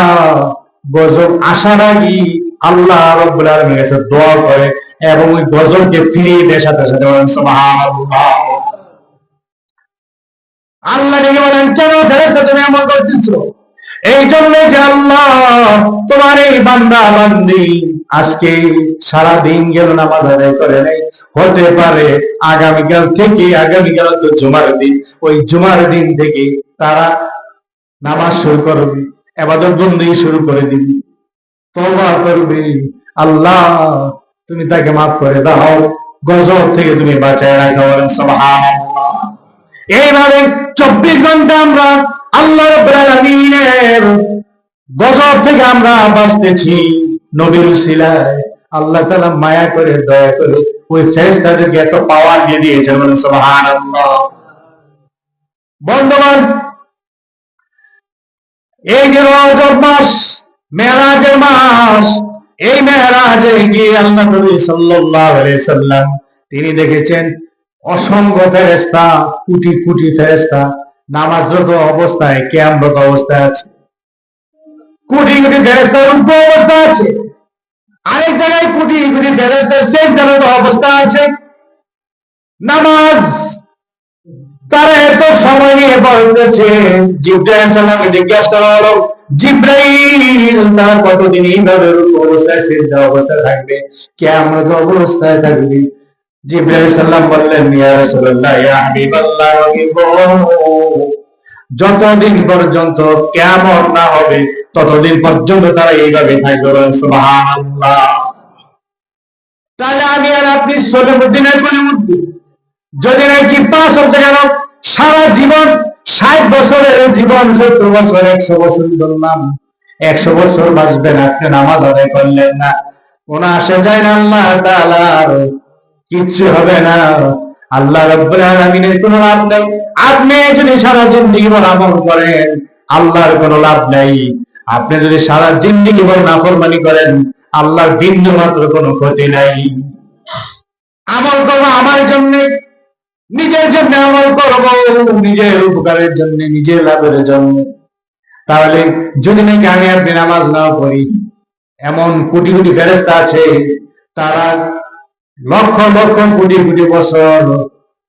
গজব আসার আগে আল্লাহ রাব্বুল আলামিনের কাছে দোয়া করে এবং ওই গজবকে ফিরিয়ে দেয় সাথে সাথে। সুবহানাল্লাহ। আল্লাহ ডেকে বলেন, কেন ফেরেশতা তুমি এমন করতেছো? এই জন্য যে আল্লাহ তোমার এই বান্দা বান্দি আজকে সারা দিন গেল নামাজ আদায় করে নাই, হতে পারে আগামীকাল থেকে, আগামীকাল তো জুমার দিন, ওই জুমার দিন থেকে তারা নামাজ শুরু করবে, ইবাদত বন্দেগী শুরু করে দিবে, তওবা করবে। আল্লাহ তুমি তাকে মাফ করে দাও, গজব থেকে তুমি বাঁচায় রাখো। সুবহানাল্লাহ। এইভাবে 24 ঘন্টা আমরা আল্লাহ রাব্বুল আলামিনের গজব থেকে আমরা বাঁচতেছি নবীর উসিলায়। আল্লাহ তাআলা মায়া করে, দয়া করে ওই ফেরেশতাদেরকে এত পাওয়ার দিয়ে দিয়েছেন। সুবহানাল্লাহ। বন্ধুগণ, এই যে রজব মাস, মেরাজের মাস, এই মেরাজে গিয়ে আল্লাহ নবী সাল্লাল্লাহু আলাইহি সাল্লাম তিনি দেখেছেন অসংখ্য ফেরেশতা, কোটি কোটি ফেরেশতা নামাজরত অবস্থায়, কিয়ামরত অবস্থায় আছে। কোটি কোটি ফেরেশতা রুকু অবস্থা আছে, আরেক জায়গায় কোটি কোটি ফেরেশতা সিজদারত অবস্থা আছে। নামাজ তারা এত সময় নিয়ে পড়তেছে। জিবরাইল আলাইহিস সালামকে জিজ্ঞাসা করা হলো, জিবরাইল তারা কতদিন এইভাবে রুকু অবস্থায়, সিজদা অবস্থায় থাকবে, কিয়ামত অবস্থায় থাকবে? জিবরাইল আলাইহিস সালাম বললেন, ইয়া রাসূলুল্লাহ, ইয়া হাবিবাল্লাহ, যতদিন পর্যন্ত কিয়ামত না হবে ততদিন পর্যন্ত তারা এইভাবে থাকবে। সুবহানাল্লাহ। তাহলে আমি আর আপনি সলিমুদ্দিনের কলিমুদ্দিন যদি নাকি 5 ওয়াক্ত কেন সারা জীবন 60 বছরের জীবন, 70 বছর, 100 বছর ধরলাম, 100 বছর বাঁচবেন, আপনি নামাজ আদায় করলেন না, কোন আসে যায় না আল্লাহ তাআলার, কিচ্ছু হবে না। আল্লাহ রাব্বুল আলামিনের কোনো লাভ নেই। আপনি যদি সারা জিন্দেগি ভর আমল করেন, আল্লাহর কোনো লাভ নাই। আপনি যদি সারা জিন্দেগি ভর নাফরমানি করেন, আল্লাহর বিন্দু মাত্র কোনো ক্ষতি নাই। আমল করবো আমার জন্য, নিজের জন্য আমল করবো, নিজের উপকারের জন্য, নিজের লাভের জন্য। তাহলে যদি নাকি আমি আর নামাজ না পড়ি, এমন কোটি কোটি ফেরেশতা আছে, তারা লক্ষ লক্ষ কোটি কোটি বছর,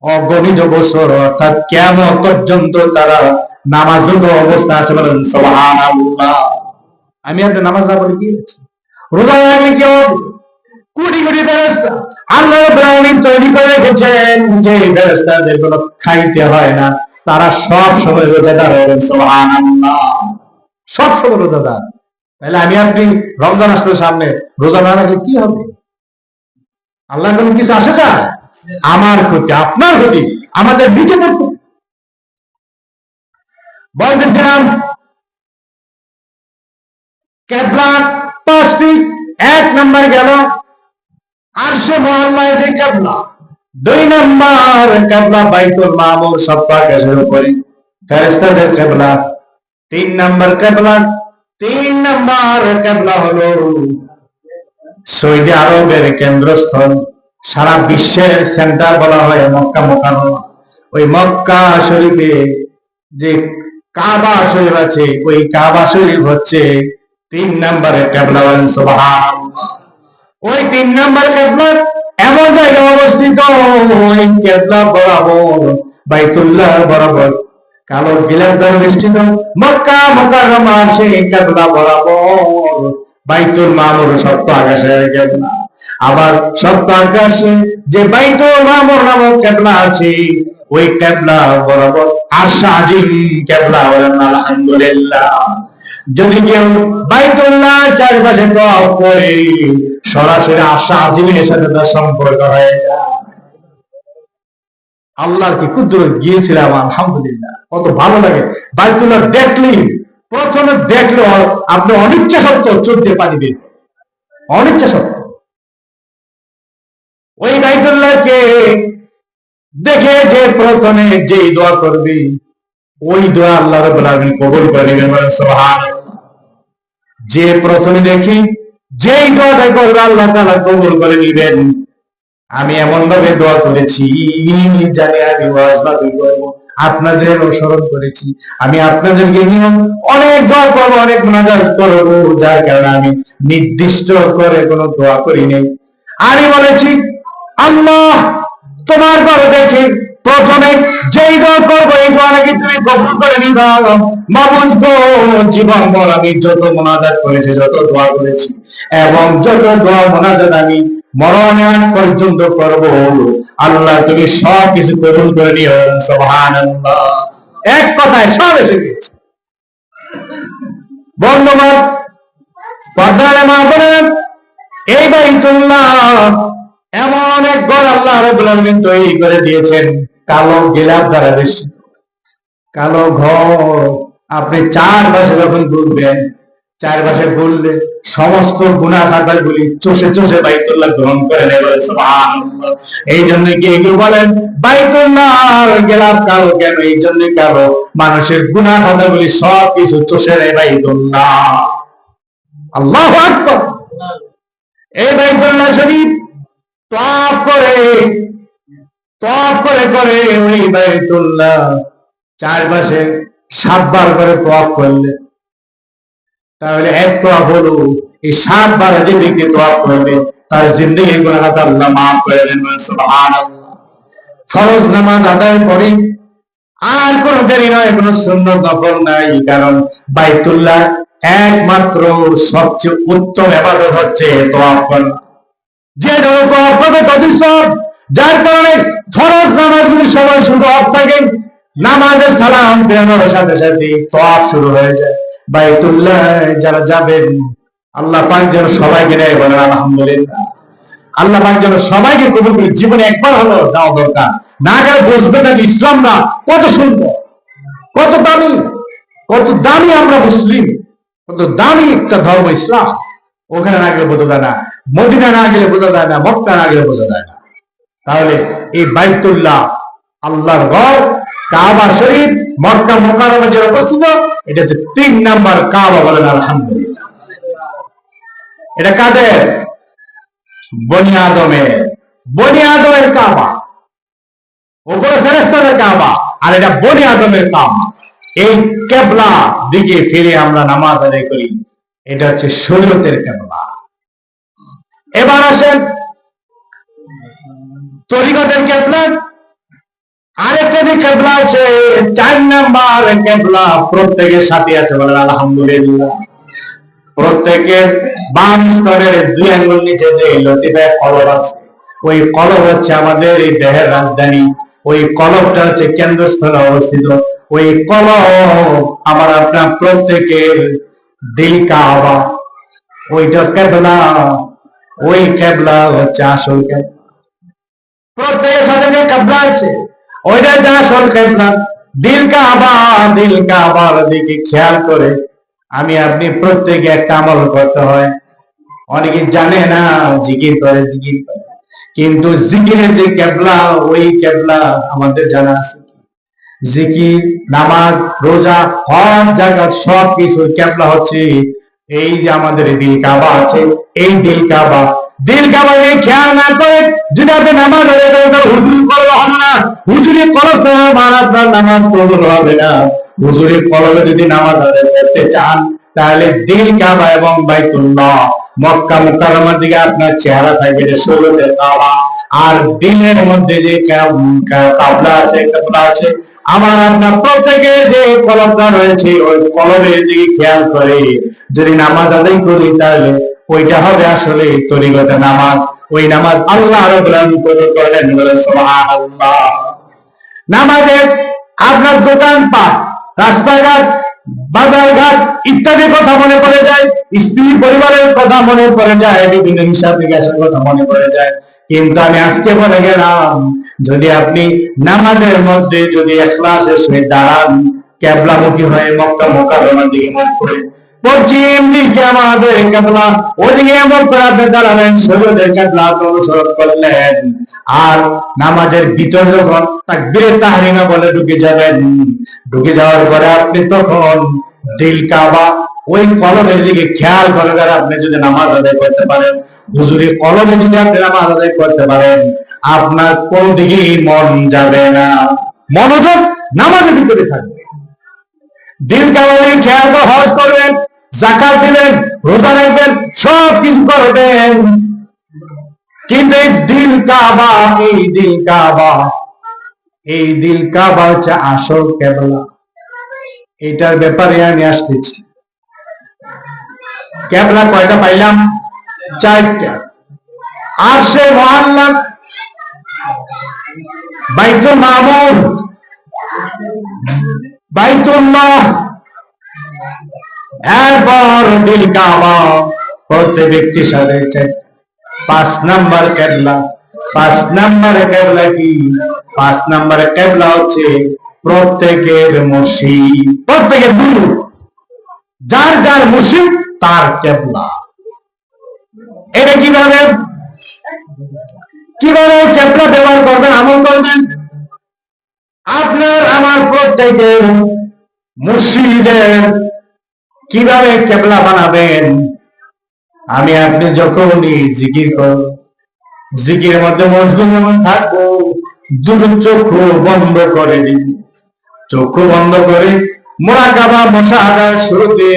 অগণিত বছর, অর্থাৎ কিয়ামত পর্যন্ত তারা নামাজরত অবস্থা আছে। বলেন সুবহানাল্লাহ। আমি আপনি নামাজ না পড়ি কি হচ্ছে? রোজা রাখলে কি হবে? কোটি কোটি ফেরেশতা আল্লাহ রাব্বুল আলামিন তৈরি করে রেখেছেন, যে ফেরেশতাদের কোনো খাইতে হয় না, তারা সব সময় রোজাদার হবেন। সুবহানাল্লাহ। সব সময় রোজাদার। তাহলে আমি আপনি রমজান আসলে সামনে, রোজা না রাখলে কি হবে? আল্লাহ কোনো কিছু আসে যায়? আমার ক্ষতি, আপনার ক্ষতি, আমাদের নিজেদের ক্ষতি। বলতেছিলাম কেবলা পাঁচটি। এক নম্বর গেল আরশে মহল্লায় যে কেবলা, দুই নম্বর কেবলা বাইতুল মামুর সপ্পা আকাশের উপরে ফেরেশতাদের কেবলা, তিন নম্বর কেবলা, তিন নম্বর কেবলা হলো সৌদি আরবের কেন্দ্রস্থল, সারা বিশ্বের সেন্টার বলা হয় মক্কা মুকাররমা। ওই মক্কা শরীফে যে কাবা শরীফ আছে, ওই কাবা শরীফ হচ্ছে তিন নম্বরের কেবলা। সুবহানাল্লাহ। ওই তিন নম্বর কেবলা এমন জায়গায় অবস্থিত, ওই কেবলা বরাবর বাইতুল্লাহ বরাবর কালো গিলাফ দ্বারা বেষ্টিত মক্কা মুকাররমা, সেই কেবলা বরাবর বাইতুল মামুর সপ্ত আকাশের কেবলা। আবার সপ্ত আকাশে যে বাইতুল মামুর নামক কেবলা আছে, ওই কেবলা বরাবর আরশ আজিম কেবলা। বলেন আলহামদুলিল্লাহ। যদি কেউ বাইতুল্লাহ চারপাশে তওয়াফ করে, সরাসরি আরশ আজিমের সাথে তার সম্পর্ক হয়ে যায়। আল্লাহর কি কুদরত গিয়েছিলাম, আলহামদুলিল্লাহ। কত ভালো লাগে বাইতুল্লাহ দেখলি, প্রথমে দেখলে আপনি অনিচ্ছা সত্ত্বেও চোখ দিয়ে পানি বের, অনিচ্ছা সত্ত্বেও। ওই বাইতুল্লাহকে দেখে যে প্রথমে যেই দোয়া করবি, ওই দোয়া আল্লাহ রাব্বুল আলামিন কবুল করে নেবেন। সুবহানাল্লাহ। যে প্রথমে দেখি যেই দোয়াটা করবে, আল্লাহ তাআলা কবুল করে নেবেন। আমি এমন ভাবে দোয়া করেছি, জানি আমি ওয়াজ ভাবে করব, আপনাদের অনুসরণ করেছি। আমি আপনাদেরকে নিয়ে অনেক দোয়া করবো, অনেক মুনাজাত করবো, যার কারণে আমি নির্দিষ্ট করে কোনো দোয়া করি নাই। আমি বলেছি, আল্লাহ তোমার ঘরে দেখি প্রথমে যেই দোয়া করবো, এই দোয়া নাকি তুমি কবুল করে নিবা। মাবুদ গো, জীবন ভর আমি যত মুনাজাত করেছি, যত দোয়া করেছি, এবং যত দোয়া মুনাজাত আমি মরণ পর্যন্ত করব, আল্লাহ তুমি সব কিছু কবুল করে নিও। সুবহানাল্লাহ। এক কথায় সব এসে গেছে। বন্ধুগণ, পর্দার মা বলেন, এই বাইতুল্লাহ এমন এক ঘর আল্লাহ রাব্বুল আলামিন তৈরি করে দিয়েছেন, কালো গিলাফ দ্বারা বেষ্টিত কালো ঘর। আপনি চারপাশে যখন ঘুরবেন, চারপাশে ঘুরলে সমস্ত গুনাহ খাতাগুলি চষে চষে বাইতুল্লাহ গ্রহণ করে নেবে। সুবহানাল্লাহ। এই জন্য কি এগুলো বলেন বাইতুল্লাহর গিলাফ কালো কেন? এই জন্য কালো, মানুষের গুনাহ খাতাগুলি সব কিছু চষে নেয় বাইতুল্লাহ। আল্লাহু আকবার। এই বাইতুল্লাহ শরীফ তওয়াফ করে করে ওই বাইতুল্লাহ চারপাশে 7 বার করে তওয়াফ করলে, তাহলে এক তওয়াফ হলো, এই 7 বার যে ব্যক্তি তওয়াফ করবে, তার জিন্দেগির গুনাহ আল্লাহ মাফ করে দেন। সুবহানাল্লাহ। ফরজ নামাজ আদায় করে আর কোনো দেরি নয়, কোনো সুন্নত নফল নাই, কারণ বাইতুল্লাহ একমাত্র সবচেয়ে উত্তম ইবাদত হচ্ছে তওয়াফ করা। যে তওয়াফ করবে ততই সব। যার কারণে ফরজ নামাজগুলির সময় শুধু তওয়াফ থাকে, নামাজের সালাম ফেরানোর সাথে সাথে তওয়াফ শুরু হয়ে যায়। বাইতুল্লাহ যারা যাবেন, আল্লাহ পাক যেন সবাইকে নেয়। বলেন আলহামদুলিল্লাহ। আল্লাহ পাক যেন সবাইকে কবুল করে। জীবনে একবার হলো যাওয়া দরকার, না গেলে বুঝবেন না ইসলাম না কত সুন্দর, কত দামি, কত দামি আমরা মুসলিম, কত দামি একটা ধর্ম ইসলাম। ওখানে না গেলে বোঝা যায় না, মদিনা না গেলে বোঝা যায় না, মক্কা না গেলে বোঝা যায় না। তাহলে এই বাইতুল্লাহ আল্লাহর ঘর, কাবা শরীফ মক্কা মুকাররমা যে অবস্থিত, এটা হচ্ছে 3 নাম্বার কাবা। বলেন আলহামদুলিল্লাহ। এটা কাদের? বনি আদমের কাবা। ওপরে ফেরেশতাদের কাবা, আর এটা বনি আদমের কাবা। এই কেবলা দিকে ফিরে আমরা নামাজ আদায় করি, এটা হচ্ছে শরীয়তের কেবলা। এবার আসেন তরিকতের কেবলা। আরেকটা যে কেবলা আছে, 4 নাম্বার কেবলা প্রত্যেকের সাথে আছে, বলেন আলহামদুলিল্লাহ। প্রত্যেকের বাম স্তরের 2 আঙ্গুল নিচে যে লতিফায় কলব আছে, ওই কলব হচ্ছে আমাদের এই দেহের রাজধানী। ওই কলবটা হচ্ছে কেন্দ্রস্থলে অবস্থিত। ওই কলব আমার আপনার প্রত্যেকের দিল কাবা, ওইটা কেবলা। ওই কেবলা হচ্ছে আসল কেবলা। প্রত্যেকের সাথে যে কেবলা আছে ওইটা হচ্ছে আসল কেবলা। দিল কাবা, দিল কাবার দিকে খেয়াল করে আমি আপনি প্রত্যেকে একটা আমল করতে হয়। অনেকে জানে না, জিকির করে, জিকির করে, কিন্তু জিকিরের যে কেবলা, ওই কেবলা আমাদের জানা আছে। জিকির, নামাজ, রোজা, হজ, যাকাত সব কিছু কেবলা হচ্ছে এই যে আমাদের দিল কাবা আছে, এই দিল কাবা। দিল কাবা খেয়াল না করে যদি আপনি নামাজ আদায় করেন, হুজুরি কলব হবে না। হুজুরি কলব ছাড়া আপনার নামাজ কবুল হবে না। হুজুরি কলবে যদি নামাজ আদায় করতে চান, তাহলে দিল কাবা এবং বাইতুল্লাহ মক্কা মুকাররমার দিকে আপনার চেহারা থাকবে, যে শরীয়তের কাবা। আর দিলের মধ্যে যে কাবলা আছে, কেবলা আছে, আমার আপনার প্রত্যেকের যে কলবটা রয়েছে, ওই কলবের দিকে খেয়াল করে যদি নামাজ আদায় করি, তাহলে ওইটা হবে আসলে তরিকতে নামাজ। ওই নামাজ আল্লাহ রাব্বুল আলামিন কবুল করলেন, বলেন সুবহানাল্লাহ। নামাজে আপনার দোকানপাট, রাস্তাঘাট, বাজারঘাট ইত্যাদি কথা মনে পড়ে যায়, স্ত্রী পরিবারের কথা মনে পড়ে যায়, বিভিন্ন হিসাব নিকাশের কথা মনে পড়ে যায়। কিন্তু আমি আজকে বলে গেলাম, যদি আপনি নামাজের মধ্যে যদি ইখলাসের সহিত দাঁড়ান, কেবলামুখী হয়ে মক্কা মুকাররমার দিকে মুখ করে, পশ্চিম দিকে আমাদের কেবলা, ওদিকে এমন করে আপনি দাঁড়াবেন, শরীয়তের কেবলা অনুসরণ করলেন। আর নামাজের ভিতর যখন তাকবীরে তাহরিমা বলে ঢুকে যাবেন, ঢুকে যাওয়ার পরে আপনি তখন দিল কাবা, ওই কলমের দিকে খেয়াল করে আপনি যদি নামাজ আদায় করতে পারেন, হুজুরি কলমে যদি আপনি নামাজ আদায় করতে পারেন, আপনার কোন দিকেই মন যাবে না, মনোযোগ নামাজের ভিতরে থাকবে। দিল কাবা খেয়াল করে হজ করবেন, যাকাত দিবেন, রোজা রাখবেন, সব কিছু করবেন, কিন্তু এই দিল কাবা, এই দিল কাবা, এই দিল কাবা হচ্ছে আসল কেবলা। এটার ব্যাপারে আমি আসতেছি। কেবলা কয়টা পাইলাম? 4টা। আরশে মুআল্লাক, বাইতুল মামুর, বাইতুল্লাহ, এরপর দিল কাবা। প্রত্যেক ব্যক্তির সাথে 5 নাম্বার কেবলা। 5 নাম্বার কেবলা কি? 5 নাম্বার কেবলা হচ্ছে প্রত্যেকের মসজিদ, প্রত্যেকের গুরু, যার যার মসজিদ তার কেবলা। এটা কিভাবে কিভাবে কেবলা ব্যবহার করবেন, আমল করবেন? আপনার আমার প্রত্যেকের মসজিদের কিভাবে কেবলা বানাবেন? আমি আপনি যখনই জিকির করব, জিকিরের মধ্যে মশগুল থাকবো, দুটো চক্ষু বন্ধ করে দিন। চক্ষু বন্ধ করে মুরাকাবা মুশাহাদার শুরুতে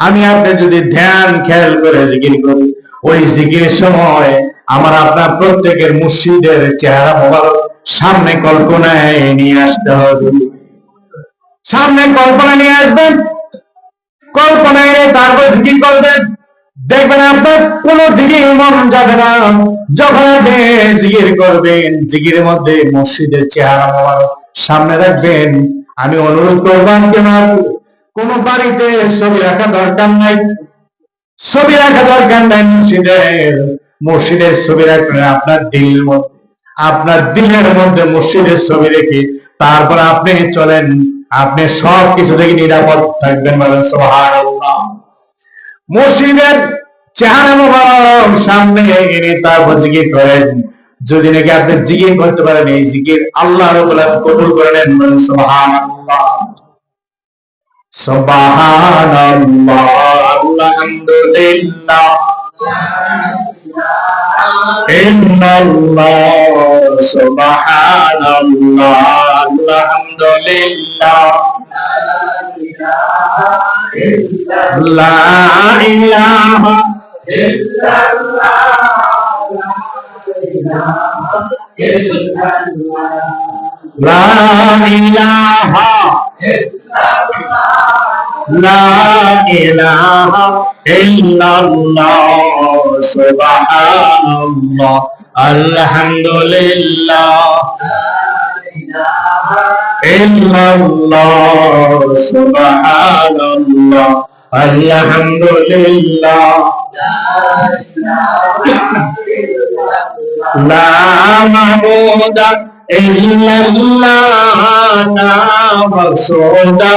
আমি আপনি যদি ধ্যান খেয়াল করে জিকির করি, ওই জিকিরের সময় আমার আপনার প্রত্যেকের মুর্শিদের চেহারা মোবারক সামনে কল্পনায় নিয়ে আসতে হবে। সামনে কল্পনা নিয়ে আসবেন, কল্পনায় তারপর জিকির করবেন, দেখবেন আপনার কোনো দিকে মন যাবে না। যখন আপনি জিকির করবেন, জিকিরের মধ্যে মসজিদের চেহারা মোবারক সামনে রাখবেন। আমি অনুরোধ করবো, আজকে কোন বাড়িতে ছবি রাখা দরকার নাই, ছবি রাখা দরকার নাই। মসজিদের ছবি রাখবেন আপনার দিলের মধ্যে, আপনার দিলের মধ্যে মসজিদের ছবি রেখে তারপর আপনি চলেন, আপনি সব কিছু থেকে নিরাপদ থাকবেন, বলেন সুবহানাল্লাহ। মসজিদের চেহারা মোবারক সামনে এনে তারপর জিকির করেন। যদি নাকি আপনি জিকির করতে পারেন, এই জিকির আল্লাহ রাব্বুল আলামিন কবুল করে নেন, বলেন সুবহানাল্লাহ। সুবহানাল্লাহ, আলহামদুলিল্লাহ, ইন্নাল্লাহ, সুবহানাল্লাহ, আলহামদুলিল্লাহ, লা ইলাহা লা ইলাহা লা ইলাহা ইল্লাল্লাহ সুবহানাল্লাহ আলহামদুলিল্লাহ ইল্লাল্লাহ সুবহানাল্লাহ আলহামদুলিল্লাহ লা মাবুদা ইল্লাল্লাহ লা মাকসুদা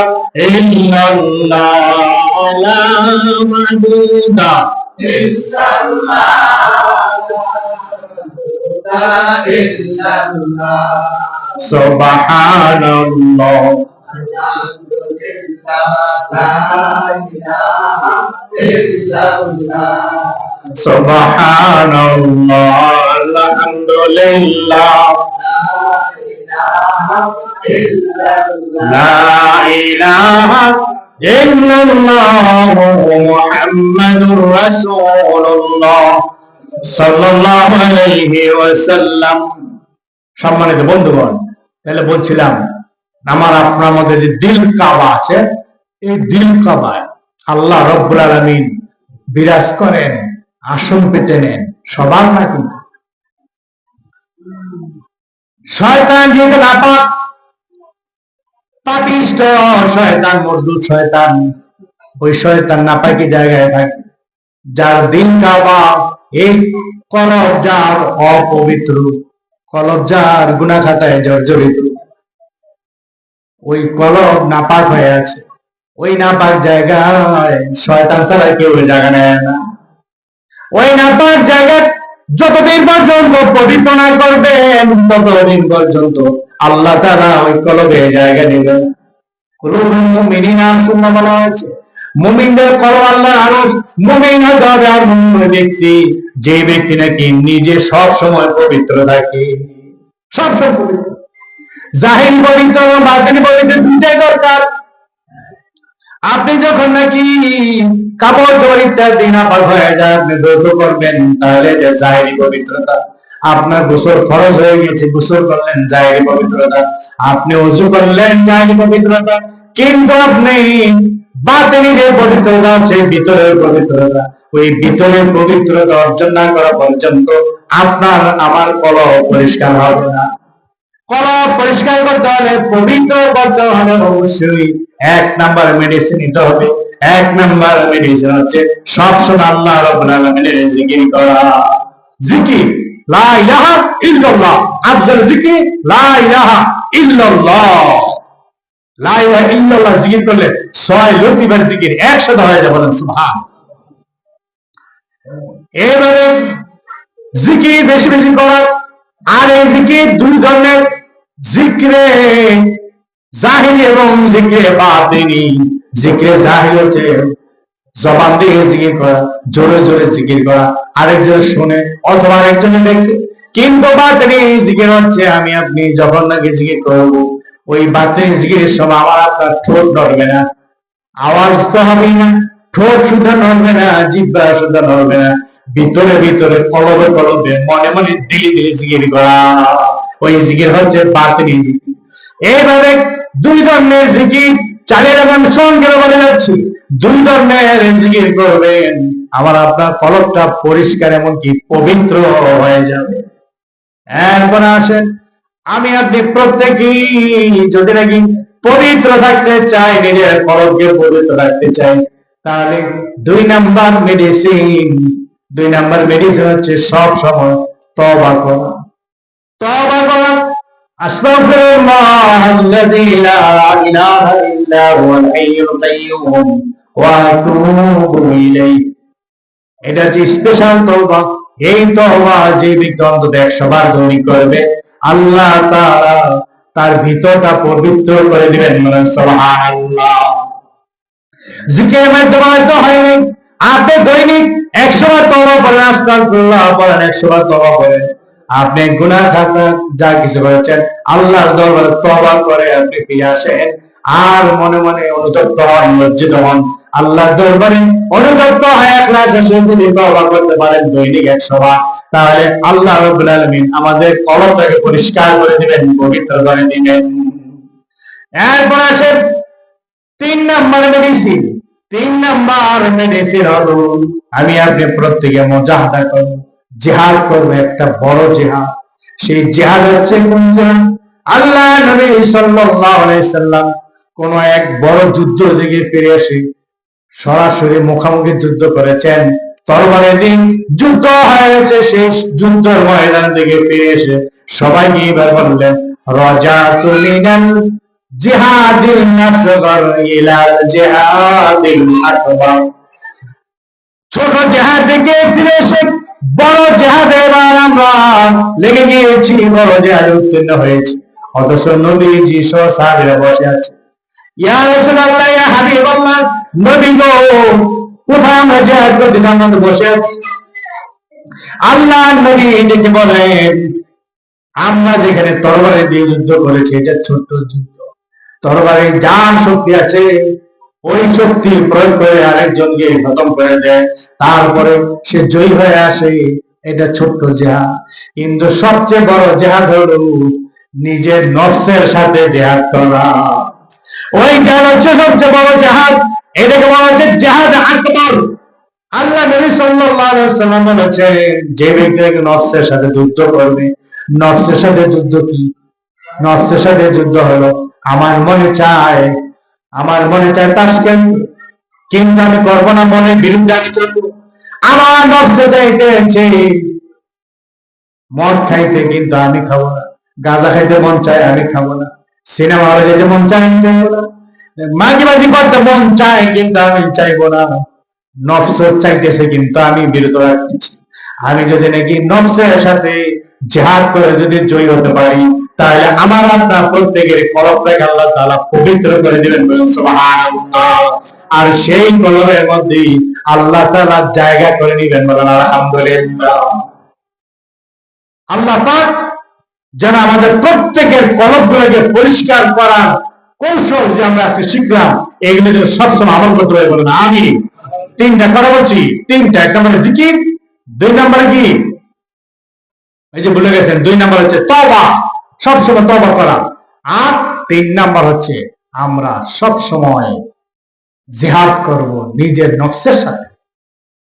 ইল্লাল্লাহ লা মাবুদা ইল্লাল্লাহ সুবহানাল্লাহ সুবহানাল্লাহ আলহামদুলিল্লাহ লা ইলাহা ইল্লাল্লাহ মুহাম্মাদুর রাসূলুল্লাহ সাল্লাল্লাহু আলাইহি ওয়াসাল্লাম। সম্মানিত বন্ধুগণ, তাহলে বলছিলাম আমার আপনার মধ্যে যে দিল কাবা আছে, এই দিল কাবায় আল্লাহ রব্বুল আলামিন বিরাজ করেন, আসন পেতে নেন। সবার না কিন্তু শয়তান যেহেতু নাপাক, পাপিষ্ঠ শয়তান, মরদুদ শয়তান, ওই শয়তান নাপাকি জায়গায় থাকে। যার দিল কাবা, এই কলব যার অপবিত্র, কলব যার গুনাহ খাতায় জর্জরিত, ওই কলব নাপাক হয়ে আছে, ওই নাপাক জায়গায় শয়তান ছাড়া কেউ জায়গা নেয় না। ওই নাপাক জায়গায় যতদিন পর্যন্ত পবিত্র না করবেন, ততদিন পর্যন্ত আল্লাহ তাআলা ওই কলবে জায়গা নেবেন। কুলুবুল মুমিনিনা সুন্নাহ বলা হয়েছে, মুমিনদের কলব আল্লাহর আরশ। মুমিন হতে হবে আর মুমিন ব্যক্তি, যে ব্যক্তি নাকি নিজে সব সময় পবিত্র থাকে, সব সময় পবিত্র। জাহিরি পবিত্র, বাতিনি পবিত্র, দুইটাই দরকার। আপনি যখন নাকি কাপড় চোপড় ইত্যাদি নাপাক হয়ে যায়, আপনি যৌথ করবেন, তাহলে যে জাহিরি পবিত্রতা, আপনার গোসল ফরজ হয়ে গেছে, গোসল করলেন জাহিরি পবিত্রতা, আপনি ওযু করলেন জাহিরি পবিত্রতা, কিন্তু আপনি বাতিনি যে পবিত্রতা আছে, ভিতরের পবিত্রতা, ওই ভিতরের পবিত্রতা অর্জন না করা পর্যন্ত আপনার আমার কলব পরিষ্কার হবে না। কলব পরিষ্কার করতে হলে, পবিত্র করতে হলে অবশ্যই এক নাম্বার মেডিসিন নিতে হবে। এক নাম্বার মেডিসিন হচ্ছে সবসময় আল্লাহ রাব্বুল আলামিনের জিকির করা। জিকির লা ইলাহা ইল্লাল্লাহ, আফজাল জিকির লা ইলাহা ইল্লাল্লাহ। লা ইলাহা ইল্লাল্লাহ জিকির করলে 6 লতিবার জিকির একসাথে হয়ে যাবে, বলেন সুবহান। এবারে জিকির বেশি বেশি করা। আর এই জিকির দুই ধরনের, জিকরে জাহিরি এবং জিকরে বাতিনি। জিকরে জাহিরি হচ্ছে জবান দিয়ে জিকির করা, জোরে জোরে জিকির করা, আরেকজন শুনে অথবা আরেকজনে দেখে। কিন্তু বাতিনি জিকির হচ্ছে আমি আপনি যখন নাকি জিকির করবো, ওই বাতিনি জিকিরের সময় আমার আপনার ঠোঁট নড়বে না, আওয়াজ তো হবে না, ঠোঁট শুদ্ধ নড়বে না, জিহ্বা শুদ্ধ নড়বে না, ভিতরে ভিতরে কলবে কলবে মনে মনে দিলি দিলি জিকির করা, ওই জিকির হচ্ছে বাতিনি জিকির। এইভাবে দুই ধরনের জিকির চালিয়ে যাবেন। সঙ্গে বলে যাচ্ছি, দুই ধরনের জিকির করবেন, আমার আপনার কলবটা পরিষ্কার এমনকি পবিত্র হয়ে যাবে। এরপর আসেন, আমি আপনি প্রত্যেকেই যদি নাকি পবিত্র থাকতে চাই, নিজের কলবকে পবিত্র রাখতে চাই, তাহলে দুই নাম্বার মেডিসিন হচ্ছে সব সময় তওবা করা। তওবা করা, আস্তাগফিরুল্লাহ আল্লাযী লা ইলাহা ইল্লা হুয়াল হাইয়ুল কাইয়্যুম ওয়া আতুবু ইলাইহি। এটা হচ্ছে স্পেশাল তওবা। এই তওবা যে ব্যক্তি অন্তত 100 বার দৈনিক করবে, আল্লাহ তাআলা তার ভিতরটা পবিত্র করে দিবেন, বলেন সুবহানাল্লাহ। জিকিরের মাধ্যমে হয়তো হয়নি, আপনি দৈনিক 100 বার তওবা করেন, আস্তাগফিরুল্লাহ বলেন, 100 বার তওবা করেন, আপনি গুনাহ খাতা যা কিছু করেছেন আল্লাহর দরবারে তওবা করে আপনি ফিরে আসেন, আর মনে মনে অনুতপ্ত হন, লজ্জিত হন, আল্লাহর দরবারে অনুতপ্ত হয়ে ইখলাসের সাথে যদি তওবা করতে পারেন দৈনিক 100 বার, তাহলে আল্লাহ রাব্বুল আলামিন আমাদের কলবটাকে পরিষ্কার করে দিবেন, পবিত্র করে দিবেন। এরপর আসে 3 নাম্বার মেডিসিন। 3 নাম্বার মেডিসিন হলো আমি আপনি প্রত্যেকে মুজাহাদা করব, জিহাদ করব, একটা বড় জিহাদ। সেই জিহাদ হচ্ছে কোন জিহাদ? আল্লাহ নবী সাল্লাল্লাহু আলাইহি সাল্লাম কোন এক বড় যুদ্ধ থেকে ফিরে এসে সরাসরি মুখোমুখি যুদ্ধ করেছেন, তরবারের দিন যুদ্ধ হয়েছে। সেই যুদ্ধের ময়দান থেকে ফিরে এসে সবাইকে এবার বললেন, রাজাতু মিনাল জিহাদিল আসগর ইলাল জিহাদিল আকবার। ছোট জিহাদ থেকে ফিরে এসে বড় জিহাদে এবার আমরা লেগে গিয়েছি, বড় জিহাদে উত্তীর্ণ হয়েছি। অথচ নবীজি সহ সাহাবীরা বসে আছে। ইয়া রাসূলুল্লাহ, ইয়া হাবিবাল্লাহ, নবী গো, কোথায় আমরা জিহাদ করতে আমরা বসে আছি? আল্লাহ নবী ডেকে বলেন, আমরা যেখানে তরবারে দিয়ে যুদ্ধ করেছি এটা ছোট্ট যুদ্ধ। তরবারে যার শক্তি আছে ওই শক্তি প্রয়োগ করে আরেকজনকে খতম করে দেয়, তারপরে সে জয়ী হয়ে আসে, এটা ছোট্ট জিহাদ। কিন্তু সবচেয়ে বড় জিহাদ হলো নিজের নফসের সাথে জিহাদ করা। ওই জিহাদ হচ্ছে সবচেয়ে বড় জিহাদ, এটাকে বলা হচ্ছে জিহাদ আকবার। আল্লাহ নবী সাল্লাল্লাহু আলাইহি ওয়াসাল্লাম বলেছেন, যে ব্যক্তি নফসের সাথে যুদ্ধ করবে, নফসের সাথে যুদ্ধ কি? নফসের সাথে যুদ্ধ হলো আমার মনে চায় তাসকিন, কিন্তু আমি করবো না, মনের বিরুদ্ধে আমি চলবো। আমার নফসে চাইতেছে মদ খাইতে, কিন্তু আমি খাবো না। গাঁজা খাইতে মন চায়, আমি খাবো না। সিনেমা হলে যেতে মন চায়, আমি চাইবো না। মাঝি করতে মন চায়, কিন্তু আমি চাইবো না। নফস চাইতেছে, কিন্তু আমি বিরত রাখছি। আমি যদি নাকি নফসের সাথে জিহাদ করে যদি জয়ী হতে পারি, তাহলে আমার আপনার প্রত্যেকের কলবটাকে আল্লাহ তাআলা পবিত্র করে দিবেন, বলেন সুবহানাল্লাহ। আর সেই কলবের মধ্যে আল্লাহ তাআলা জায়গা করে নেবেন, বলেন আলহামদুলিল্লাহ। আল্লাহ পাক যেন আমাদের প্রত্যেকের কলবগুলোকে পরিষ্কার করার কৌশল যে আমরা আজকে শিখলাম, এগুলো যেন সবসময় আমল করতে পারি, বলেন আমি। 3টা কথা বলছি, 3টা। 1 নম্বরে জিকির, 2 নম্বরে কি? এই যে ভুলে গেছেন, 2 নম্বর হচ্ছে তওবা, সবসময় তওবা করা। আর 3 নম্বর হচ্ছে আমরা সবসময় জিহাদ করব নিজের নফসের সাথে।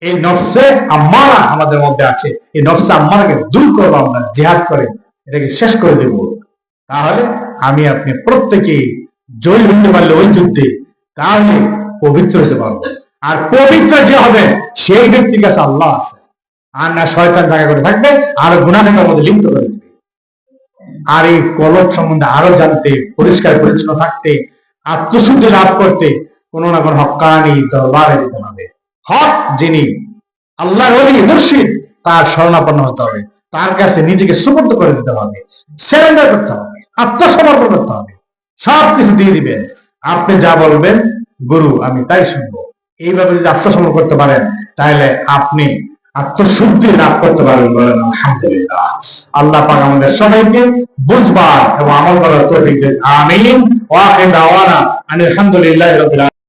এই নফসে আম্মারা আমাদের মধ্যে আছে, এই নফসে আম্মারাকে দূর করবো আমরা জিহাদ করে, এটাকে শেষ করে দেব। তাহলে আমি আপনি প্রত্যেকে জয়ী হতে পারলে ওই যুদ্ধে, তাহলে পবিত্র হতে পারবো। আর পবিত্র যে হবে সেই ব্যক্তির কাছে আল্লাহ আছে, আর না শয়তান জায়গা করে থাকবে, আর গুনাহের মধ্যে লিপ্ত করে দেবে। আর এই কলব সম্বন্ধে আরো জানতে, পরিষ্কার পরিচ্ছন্ন থাকতে, আত্মশুদ্ধি লাভ করতে কোন না কোন হক্কানি দরবারে দিতে হবে। হক যিনি আল্লাহর ওলি মুর্শিদ, তার শরণাপন্ন হতে হবে, তার কাছে নিজেকে সুপর্দ করে দিতে হবে, সারেন্ডার করতে হবে, আত্মসমর্পণ করতে হবে। সবকিছু দিয়ে দিবেন, আপনি যা বলবেন গুরু আমি তাই শুনবো। এইভাবে যদি আত্মসমর্পণ করতে পারেন, তাহলে আপনি আত্মশুদ্ধি লাভ করতে পারবেন, বলেন আলহামদুলিল্লাহ। আল্লাহ পাক আমাদের সবাইকে বুঝবার এবং আমল করার তৌফিক দেন, আমিন। ওয়া আখিরু দাওয়ানা আলহামদুলিল্লাহি রাব্বিল আলামিন।